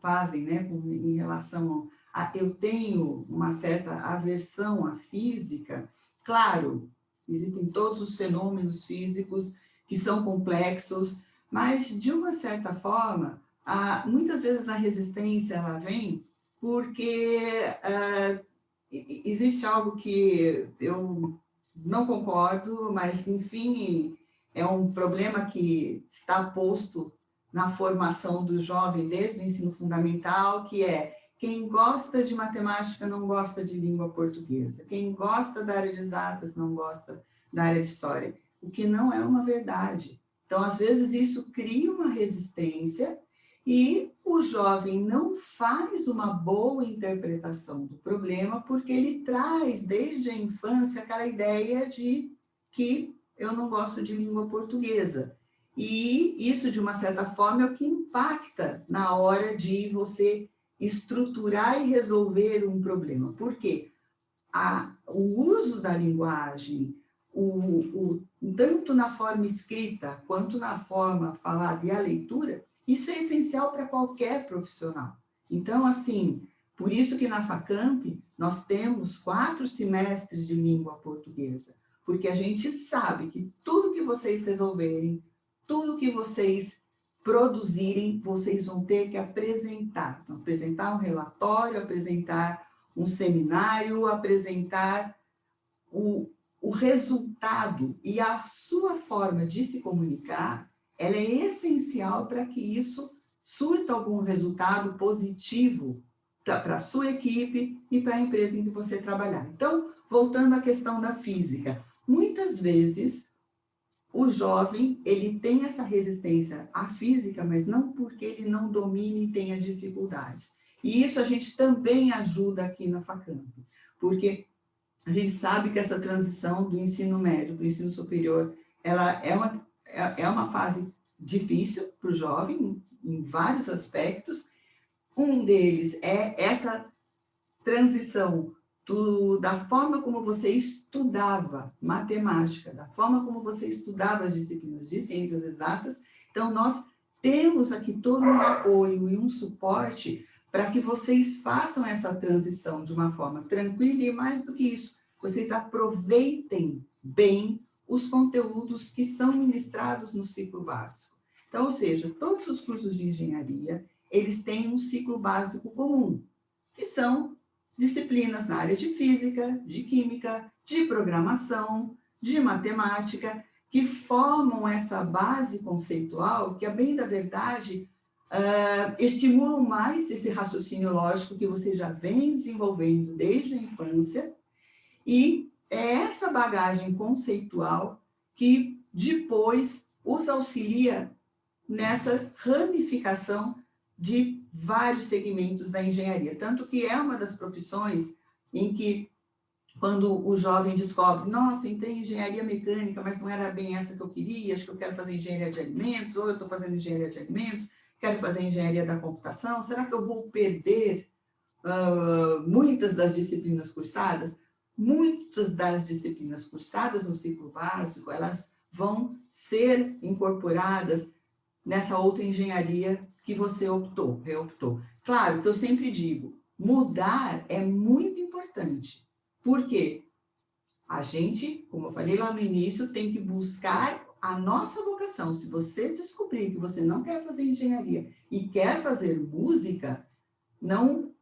fazem, né, em relação a eu tenho uma certa aversão à física, claro, existem todos os fenômenos físicos que são complexos, mas, de uma certa forma, muitas vezes a resistência ela vem porque existe algo que eu não concordo, mas, enfim, é um problema que está posto na formação do jovem desde o ensino fundamental, que é quem gosta de matemática não gosta de língua portuguesa, quem gosta da área de exatas não gosta da área de história, o que não é uma verdade. Então, às vezes, isso cria uma resistência e o jovem não faz uma boa interpretação do problema porque ele traz, desde a infância, aquela ideia de que eu não gosto de língua portuguesa. E isso, de uma certa forma, é o que impacta na hora de você estruturar e resolver um problema. Por quê? O uso da linguagem, tanto na forma escrita quanto na forma falada e a leitura, isso é essencial para qualquer profissional. Então, assim, por isso que na FACAMP nós temos 4 semestres de língua portuguesa, porque a gente sabe que tudo que vocês resolverem, tudo que vocês produzirem, vocês vão ter que apresentar. Então, apresentar um relatório, apresentar um seminário, apresentar o resultado e a sua forma de se comunicar, ela é essencial para que isso surta algum resultado positivo para a sua equipe e para a empresa em que você trabalhar. Então, voltando à questão da física, muitas vezes o jovem, ele tem essa resistência à física, mas não porque ele não domine e tenha dificuldades. E isso a gente também ajuda aqui na FACAMP, porque a gente sabe que essa transição do ensino médio para o ensino superior, ela é uma fase difícil para o jovem, em vários aspectos. Um deles é essa transição da forma como você estudava matemática, da forma como você estudava as disciplinas de ciências exatas. Então, nós temos aqui todo um apoio e um suporte para que vocês façam essa transição de uma forma tranquila e, mais do que isso, vocês aproveitem bem os conteúdos que são ministrados no ciclo básico. Então, ou seja, todos os cursos de engenharia, eles têm um ciclo básico comum, que são disciplinas na área de física, de química, de programação, de matemática, que formam essa base conceitual que, a bem da verdade, estimulam mais esse raciocínio lógico que você já vem desenvolvendo desde a infância, e é essa bagagem conceitual que depois os auxilia nessa ramificação de vários segmentos da engenharia. Tanto que é uma das profissões em que, quando o jovem descobre, nossa, entrei em engenharia mecânica, mas não era bem essa que eu queria, acho que eu quero fazer engenharia de alimentos, ou eu estou fazendo engenharia de alimentos, quero fazer engenharia da computação, será que eu vou perder muitas das disciplinas cursadas? Muitas das disciplinas cursadas no ciclo básico, elas vão ser incorporadas nessa outra engenharia que você reoptou. Claro que eu sempre digo, mudar é muito importante. Por quê? A gente, como eu falei lá no início, tem que buscar a nossa vocação. Se você descobrir que você não quer fazer engenharia e quer fazer música, não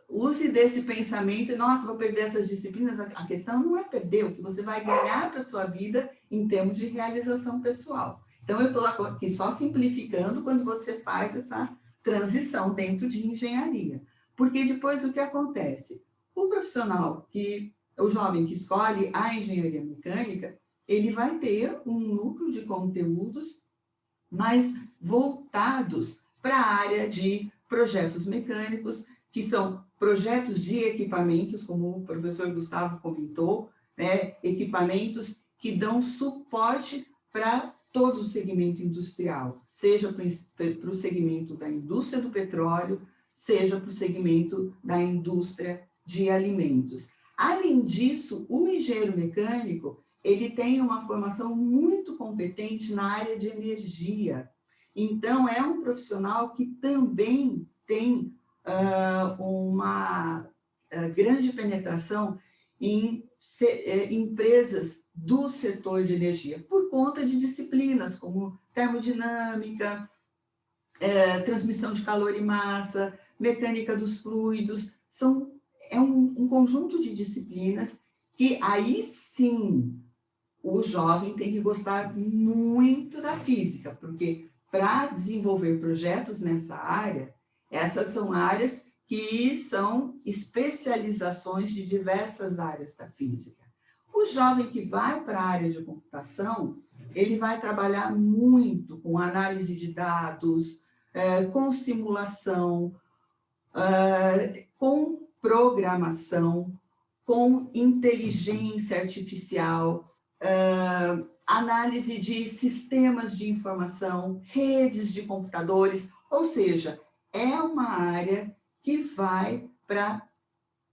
use desse pensamento, nossa, vou perder essas disciplinas. A questão não é perder, o que você vai ganhar para a sua vida em termos de realização pessoal. Então, eu estou aqui só simplificando quando você faz essa transição dentro de engenharia. Porque depois o que acontece? O profissional o jovem que escolhe a engenharia mecânica, ele vai ter um núcleo de conteúdos mais voltados para a área de projetos mecânicos, que são projetos de equipamentos, como o professor Gustavo comentou, né? Equipamentos que dão suporte para todo o segmento industrial, seja para o segmento da indústria do petróleo, seja para o segmento da indústria de alimentos. Além disso, o engenheiro mecânico, ele tem uma formação muito competente na área de energia. Então, é um profissional que também tem uma grande penetração em empresas do setor de energia, por conta de disciplinas como termodinâmica, transmissão de calor e massa, mecânica dos fluidos, é um conjunto de disciplinas que aí sim o jovem tem que gostar muito da física, porque para desenvolver projetos nessa área, essas são áreas que são especializações de diversas áreas da física. O jovem que vai para a área de computação, ele vai trabalhar muito com análise de dados, com simulação, com programação, com inteligência artificial, análise de sistemas de informação, redes de computadores, ou seja, é uma área que vai para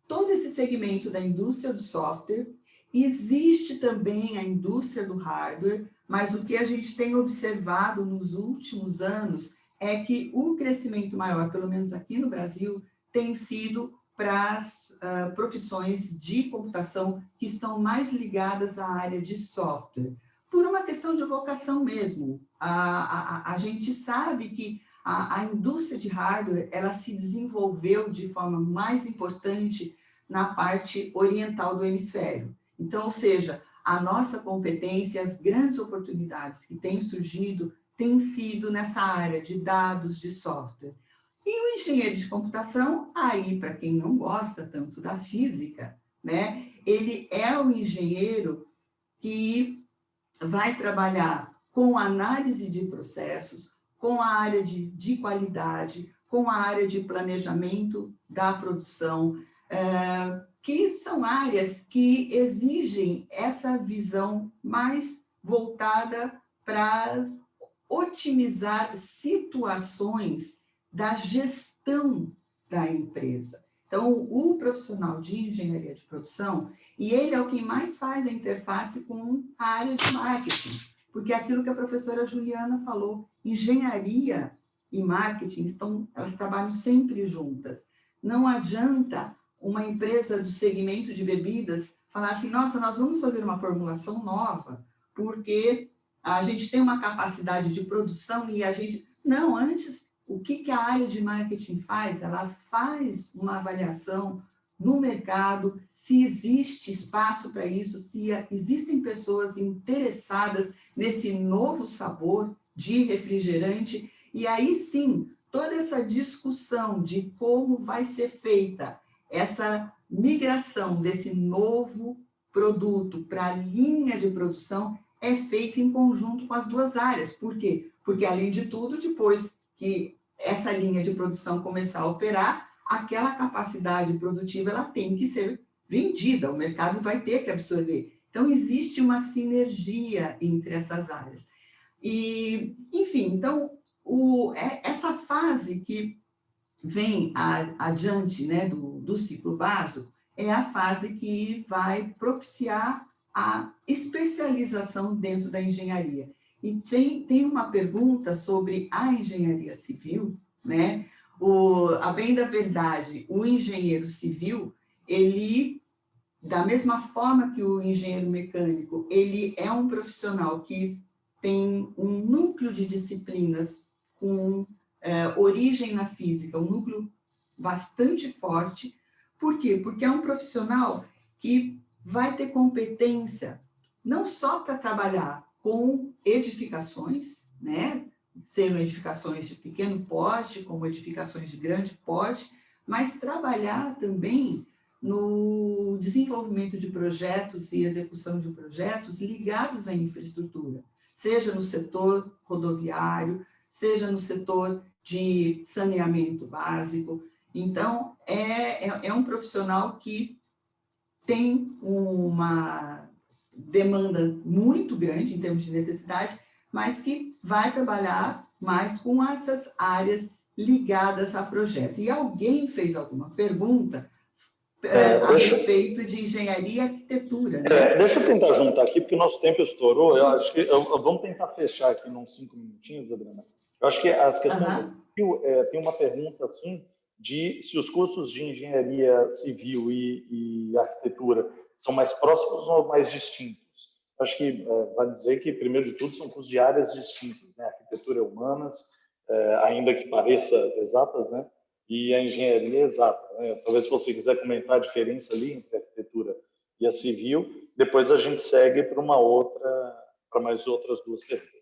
todo esse segmento da indústria do software. Existe também a indústria do hardware, mas o que a gente tem observado nos últimos anos é que o crescimento maior, pelo menos aqui no Brasil, tem sido para as profissões de computação que estão mais ligadas à área de software, por uma questão de vocação mesmo. A gente sabe que a indústria de hardware, ela se desenvolveu de forma mais importante na parte oriental do hemisfério. Então, ou seja, a nossa competência, as grandes oportunidades que têm surgido, têm sido nessa área de dados, de software. E o engenheiro de computação, aí, para quem não gosta tanto da física, né, ele é o engenheiro que vai trabalhar com análise de processos, com a área de qualidade, com a área de planejamento da produção, que são áreas que exigem essa visão mais voltada para otimizar situações da gestão da empresa. Então, o profissional de engenharia de produção, e ele é o que mais faz a interface com a área de marketing, porque é aquilo que a professora Juliana falou, engenharia e marketing, elas trabalham sempre juntas. Não adianta uma empresa do segmento de bebidas falar assim, nossa, nós vamos fazer uma formulação nova, porque a gente tem uma capacidade de produção e a gente... Não, antes, o que a área de marketing faz? Ela faz uma avaliação no mercado, se existe espaço para isso, se existem pessoas interessadas nesse novo sabor de refrigerante, e aí sim, toda essa discussão de como vai ser feita essa migração desse novo produto para a linha de produção é feita em conjunto com as duas áreas. Por quê? Porque, além de tudo, depois que essa linha de produção começar a operar, aquela capacidade produtiva ela tem que ser vendida, o mercado vai ter que absorver. Então, existe uma sinergia entre essas áreas. E, enfim, então, essa fase que vem adiante, né, do ciclo básico, é a fase que vai propiciar a especialização dentro da engenharia. E tem uma pergunta sobre a engenharia civil, né? A bem da verdade, o engenheiro civil, ele, da mesma forma que o engenheiro mecânico, ele é um profissional que tem um núcleo de disciplinas com origem na física, um núcleo bastante forte. Por quê? Porque é um profissional que vai ter competência não só para trabalhar com edificações, né? Sejam edificações de pequeno porte, como edificações de grande porte, mas trabalhar também no desenvolvimento de projetos e execução de projetos ligados à infraestrutura, seja no setor rodoviário, seja no setor de saneamento básico. Então, é um profissional que tem uma demanda muito grande em termos de necessidade, mas que vai trabalhar mais com essas áreas ligadas a projeto. E alguém fez alguma pergunta a respeito de engenharia e arquitetura, né? Deixa eu tentar juntar aqui, porque o nosso tempo estourou. Eu acho que vamos tentar fechar aqui nos 5 minutinhos, Adriana. Eu acho que as questões civil, tem uma pergunta assim de se os cursos de engenharia civil e arquitetura são mais próximos ou mais distintos. Eu acho que vai dizer que, primeiro de tudo, são cursos de áreas distintas, né? Arquitetura é humanas, ainda que pareça exatas, né? E a engenharia é exata, né? Talvez se você quiser comentar a diferença ali entre a arquitetura e a civil, depois a gente segue para mais outras duas perguntas.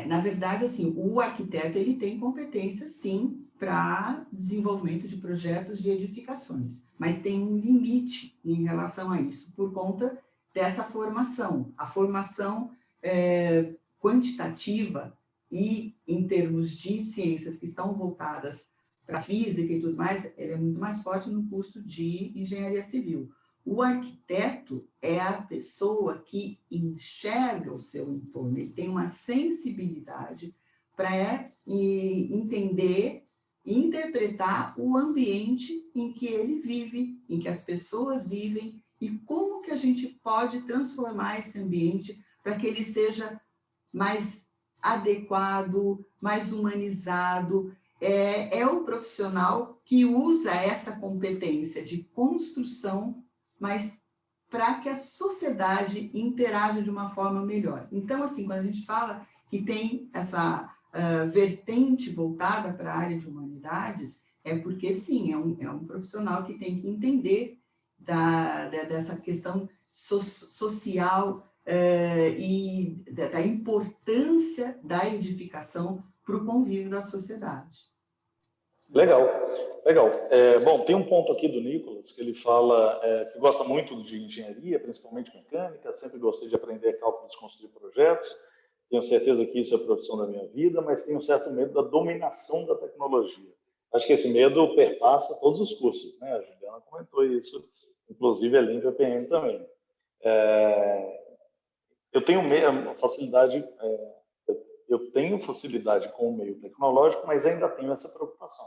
Na verdade, assim, o arquiteto ele tem competência, sim, para desenvolvimento de projetos de edificações, mas tem um limite em relação a isso, por conta dessa formação. A formação quantitativa e, em termos de ciências que estão voltadas para a física e tudo mais, ela é muito mais forte no curso de engenharia civil. O arquiteto é a pessoa que enxerga o seu entorno, ele tem uma sensibilidade para entender e interpretar o ambiente em que ele vive, em que as pessoas vivem, e como que a gente pode transformar esse ambiente para que ele seja mais adequado, mais humanizado. É o profissional que usa essa competência de construção, mas para que a sociedade interaja de uma forma melhor. Então, assim, quando a gente fala que tem essa vertente voltada para a área de humanidades, é porque, sim, é um profissional que tem que entender dessa questão social e da importância da edificação para o convívio da sociedade. Legal, legal. Bom, tem um ponto aqui do Nicolas, que ele fala que gosta muito de engenharia, principalmente mecânica, sempre gostei de aprender cálculos, construir projetos, tenho certeza que isso é a profissão da minha vida, mas tenho um certo medo da dominação da tecnologia. Acho que esse medo perpassa todos os cursos, né? A Juliana comentou isso, inclusive ali em VPN também. Eu tenho facilidade, eu tenho facilidade com o meio tecnológico, mas ainda tenho essa preocupação.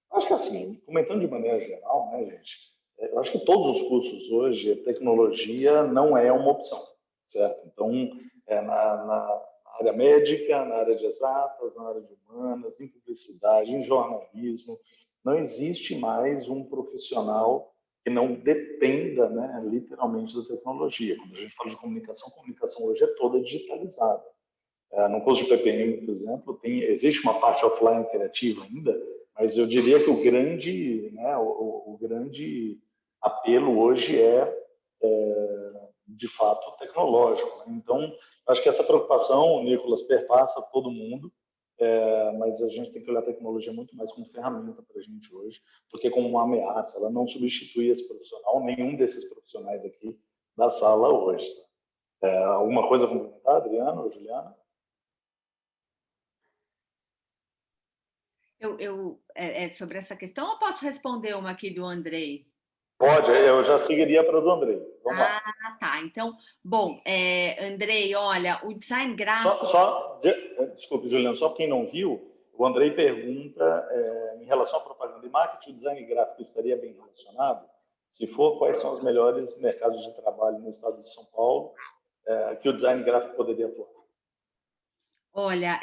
Acho que assim, comentando de maneira geral, né, gente, eu acho que todos os cursos hoje, a tecnologia não é uma opção, certo? Então, na área médica, na área de exatas, na área de humanas, em publicidade, em jornalismo, não existe mais um profissional que não dependa, né, literalmente da tecnologia. Quando a gente fala de comunicação hoje é toda digitalizada. No curso de PPM, por exemplo, existe uma parte offline interativa ainda, mas eu diria que o grande apelo hoje de fato, tecnológico. Então, acho que essa preocupação, Nicolas, perpassa todo mundo, mas a gente tem que olhar a tecnologia muito mais como ferramenta para a gente hoje, do que como uma ameaça. Ela não substitui esse profissional, nenhum desses profissionais aqui da sala hoje. Alguma coisa a complementar, Adriana ou Juliana? Sobre essa questão, ou posso responder uma aqui do Andrei? Pode, eu já seguiria para o do Andrei. Vamos lá. Tá. Então, bom, Andrei, olha, o design gráfico... Desculpe, Juliana, só quem não viu, o Andrei pergunta, em relação à propaganda e marketing, o design gráfico estaria bem relacionado? Se for, quais são os melhores mercados de trabalho no estado de São Paulo? que o design gráfico poderia aportar? Olha,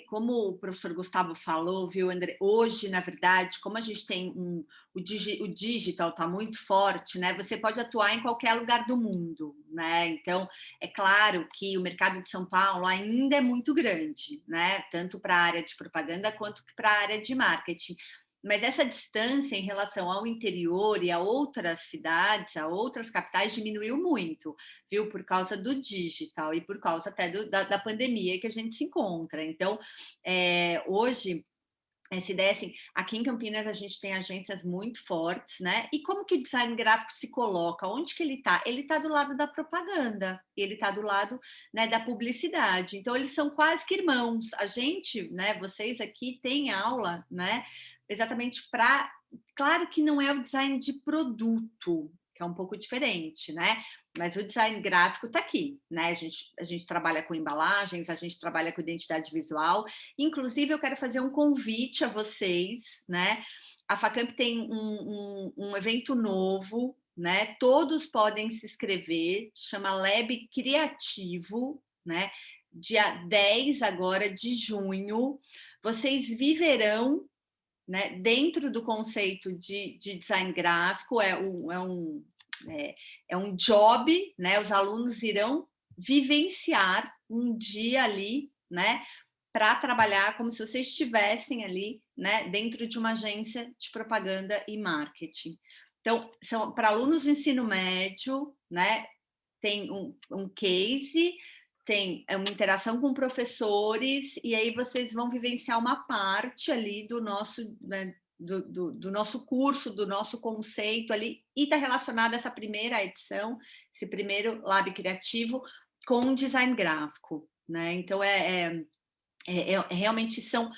como o professor Gustavo falou, viu, André? Hoje, na verdade, como a gente tem o digital está muito forte, né? Você pode atuar em qualquer lugar do mundo, né? Então, é claro que o mercado de São Paulo ainda é muito grande, né? Tanto para a área de propaganda quanto para a área de marketing. Mas essa distância em relação ao interior e a outras cidades, a outras capitais, diminuiu muito, viu? Por causa do digital e por causa até da pandemia que a gente se encontra. Então, hoje, essa ideia assim, aqui em Campinas a gente tem agências muito fortes, né? E como que o design gráfico se coloca? Onde que ele está? Ele está do lado da propaganda, ele está do lado, né, da publicidade. Então, eles são quase que irmãos. A gente, né, vocês aqui têm aula, né, exatamente para... Claro que não é o design de produto, que é um pouco diferente, né? Mas o design gráfico está aqui, né? A gente trabalha com embalagens, a gente trabalha com identidade visual. Inclusive, eu quero fazer um convite a vocês, né? A Facamp tem um evento novo, né? Todos podem se inscrever, chama Lab Criativo, né? Dia 10 agora de junho. Vocês viverão, né, dentro do conceito de design gráfico, é um job, né? Os alunos irão vivenciar um dia ali, né, para trabalhar como se vocês estivessem ali, né, dentro de uma agência de propaganda e marketing. Então, são para alunos do ensino médio, né? Tem um case, tem uma interação com professores, e aí vocês vão vivenciar uma parte ali do nosso, né, do nosso curso, do nosso conceito ali, e está relacionado a essa primeira edição, esse primeiro Lab Criativo, com design gráfico, né? Então, realmente são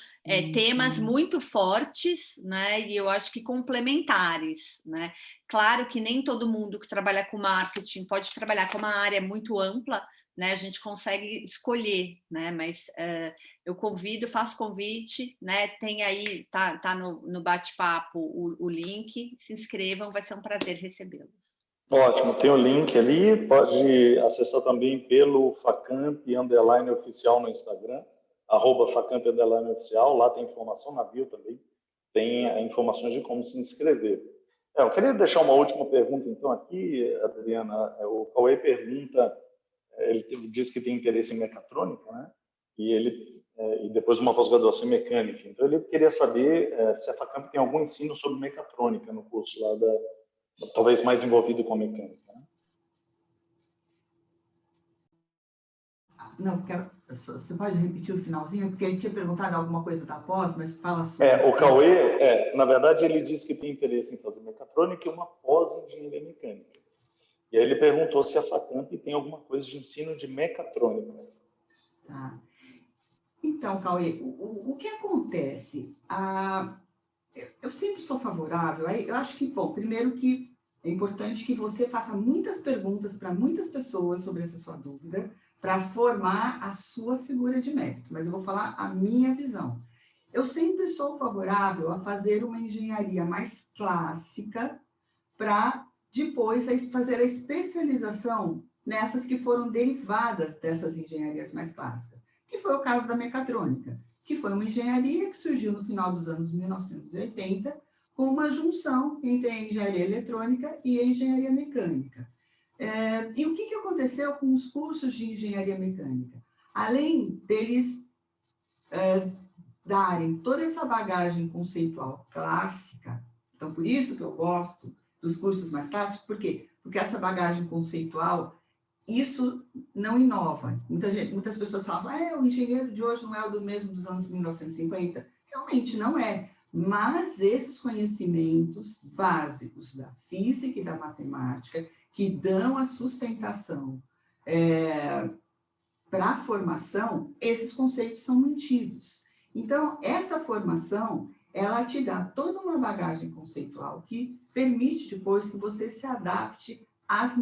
temas muito fortes, né? E eu acho que complementares, né? Claro que nem todo mundo que trabalha com marketing pode trabalhar com uma área muito ampla, né? A gente consegue escolher, né? Mas eu faço convite, né? Tem aí, tá no bate-papo o link, se inscrevam, vai ser um prazer recebê-los. Ótimo, tem o link ali, pode acessar também pelo Facamp_oficial no Instagram, @Facamp_oficial, lá tem informação, na bio também, tem informações de como se inscrever. Eu queria deixar uma última pergunta, então, aqui, Adriana. O Cauê pergunta, ele diz que tem interesse em mecatrônica, né? E depois uma pós-graduação em mecânica. Então, ele queria saber se a Facamp tem algum ensino sobre mecatrônica no curso lá talvez mais envolvido com a mecânica, né? Não, você pode repetir o finalzinho? Porque ele tinha perguntado alguma coisa da pós, mas fala sobre... O Cauê, na verdade, ele disse que tem interesse em fazer mecatrônica e uma pós em engenharia mecânica. E aí ele perguntou se a Facamp tem alguma coisa de ensino de mecatrônica. Tá. Então, Cauê, o que acontece? Eu sempre sou favorável, eu acho que, bom, primeiro que é importante que você faça muitas perguntas para muitas pessoas sobre essa sua dúvida, para formar a sua figura de mérito, mas eu vou falar a minha visão. Eu sempre sou favorável a fazer uma engenharia mais clássica para depois fazer a especialização nessas que foram derivadas dessas engenharias mais clássicas, que foi o caso da mecatrônica, que foi uma engenharia que surgiu no final dos anos 1980, com uma junção entre a engenharia eletrônica e a engenharia mecânica. E o que aconteceu com os cursos de engenharia mecânica? Além deles darem toda essa bagagem conceitual clássica, então por isso que eu gosto dos cursos mais clássicos, por quê? Porque essa bagagem conceitual, isso não inova. Muitas pessoas falam, o engenheiro de hoje não é o mesmo dos anos 1950. Realmente não é. Mas esses conhecimentos básicos da física e da matemática, que dão a sustentação para a formação, esses conceitos são mantidos. Então, essa formação, ela te dá toda uma bagagem conceitual que permite depois que você se adapte às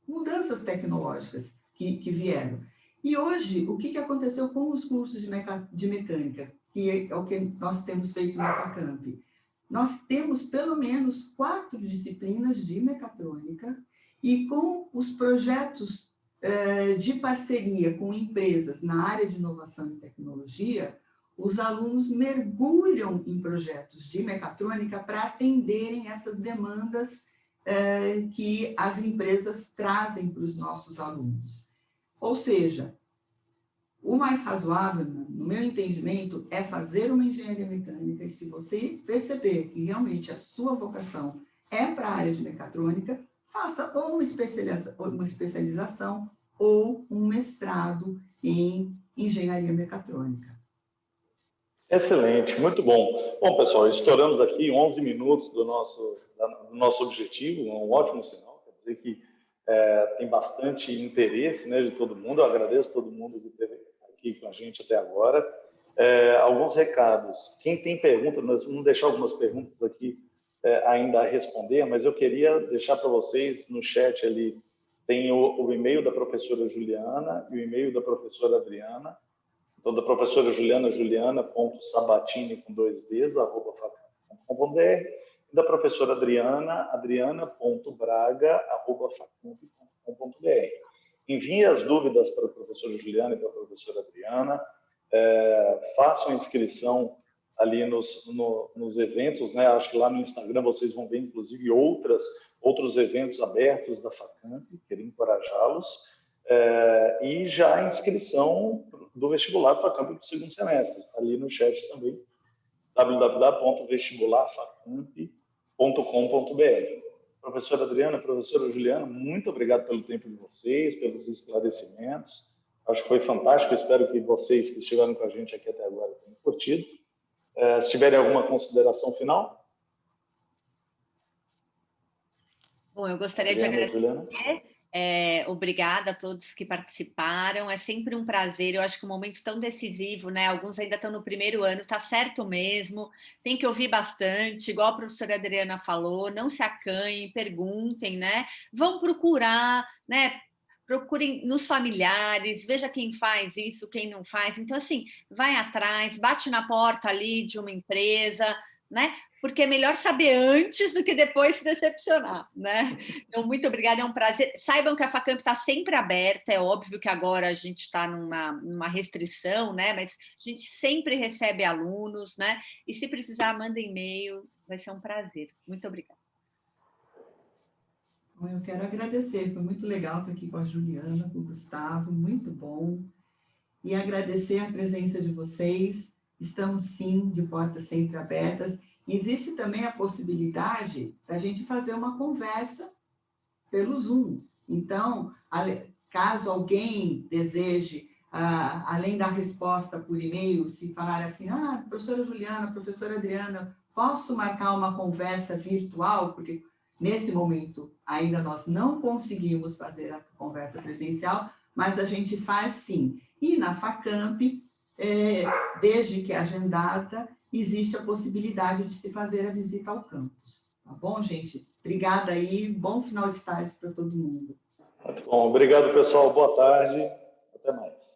mudanças tecnológicas que vieram. E hoje, o que aconteceu com os cursos de mecânica, que é o que nós temos feito na Facamp? Nós temos pelo menos 4 disciplinas de mecatrônica, e com os projetos de parceria com empresas na área de inovação e tecnologia, os alunos mergulham em projetos de mecatrônica para atenderem essas demandas que as empresas trazem para os nossos alunos. Ou seja, o mais razoável, no meu entendimento, é fazer uma engenharia mecânica, e se você perceber que realmente a sua vocação é para a área de mecatrônica, faça ou uma especialização ou um mestrado em engenharia mecatrônica. Excelente, muito bom. Bom, pessoal, estouramos aqui 11 minutos do nosso objetivo, um ótimo sinal, quer dizer que tem bastante interesse, né, de todo mundo. Eu agradeço a todo mundo que esteve aqui com a gente até agora. Alguns recados. Quem tem pergunta, nós vamos deixar algumas perguntas aqui ainda a responder, mas eu queria deixar para vocês no chat ali, tem o e-mail da professora Juliana e o e-mail da professora Adriana. Então, da professora Juliana, juliana.sabatini, com 2 Bs, @facamp.com.br, e da professora Adriana, adriana.braga@facamp.com.br. Envie as dúvidas para a professora Juliana e para a professora Adriana, façam inscrição ali nos eventos, né? Acho que lá no Instagram vocês vão ver, inclusive, outros eventos abertos da Facamp, queria encorajá-los. E já a inscrição do vestibular Facamp do segundo semestre, ali no chat também, www.vestibularfacamp.com.br. Professora Adriana, professora Juliana, muito obrigado pelo tempo de vocês, pelos esclarecimentos. Acho que foi fantástico, espero que vocês que estiveram com a gente aqui até agora tenham curtido. Se tiverem alguma consideração final. Bom, eu gostaria de agradecer. Obrigada a todos que participaram, é sempre um prazer, eu acho que um momento tão decisivo, né? Alguns ainda estão no primeiro ano, tá certo mesmo, tem que ouvir bastante, igual a professora Adriana falou, não se acanhem, perguntem, né? Vão procurar, né? Procurem nos familiares, veja quem faz isso, quem não faz. Então, assim, vai atrás, bate na porta ali de uma empresa, né? Porque é melhor saber antes do que depois se decepcionar, né? Então, muito obrigada, é um prazer. Saibam que a Facamp está sempre aberta, é óbvio que agora a gente está numa restrição, né? Mas a gente sempre recebe alunos, né? E se precisar, manda e-mail, vai ser um prazer. Muito obrigada. Eu quero agradecer, foi muito legal estar aqui com a Juliana, com o Gustavo, muito bom. E agradecer a presença de vocês, estamos sim de portas sempre abertas. Existe também a possibilidade da gente fazer uma conversa pelo Zoom. Então, caso alguém deseje, além da resposta por e-mail, se falar assim, professora Juliana, professora Adriana, posso marcar uma conversa virtual? Porque nesse momento ainda nós não conseguimos fazer a conversa presencial, mas a gente faz sim. E na Facamp, desde que agendada, existe a possibilidade de se fazer a visita ao campus. Tá bom, gente? Obrigada aí, bom final de tarde para todo mundo. Muito bom, obrigado, pessoal, boa tarde, até mais.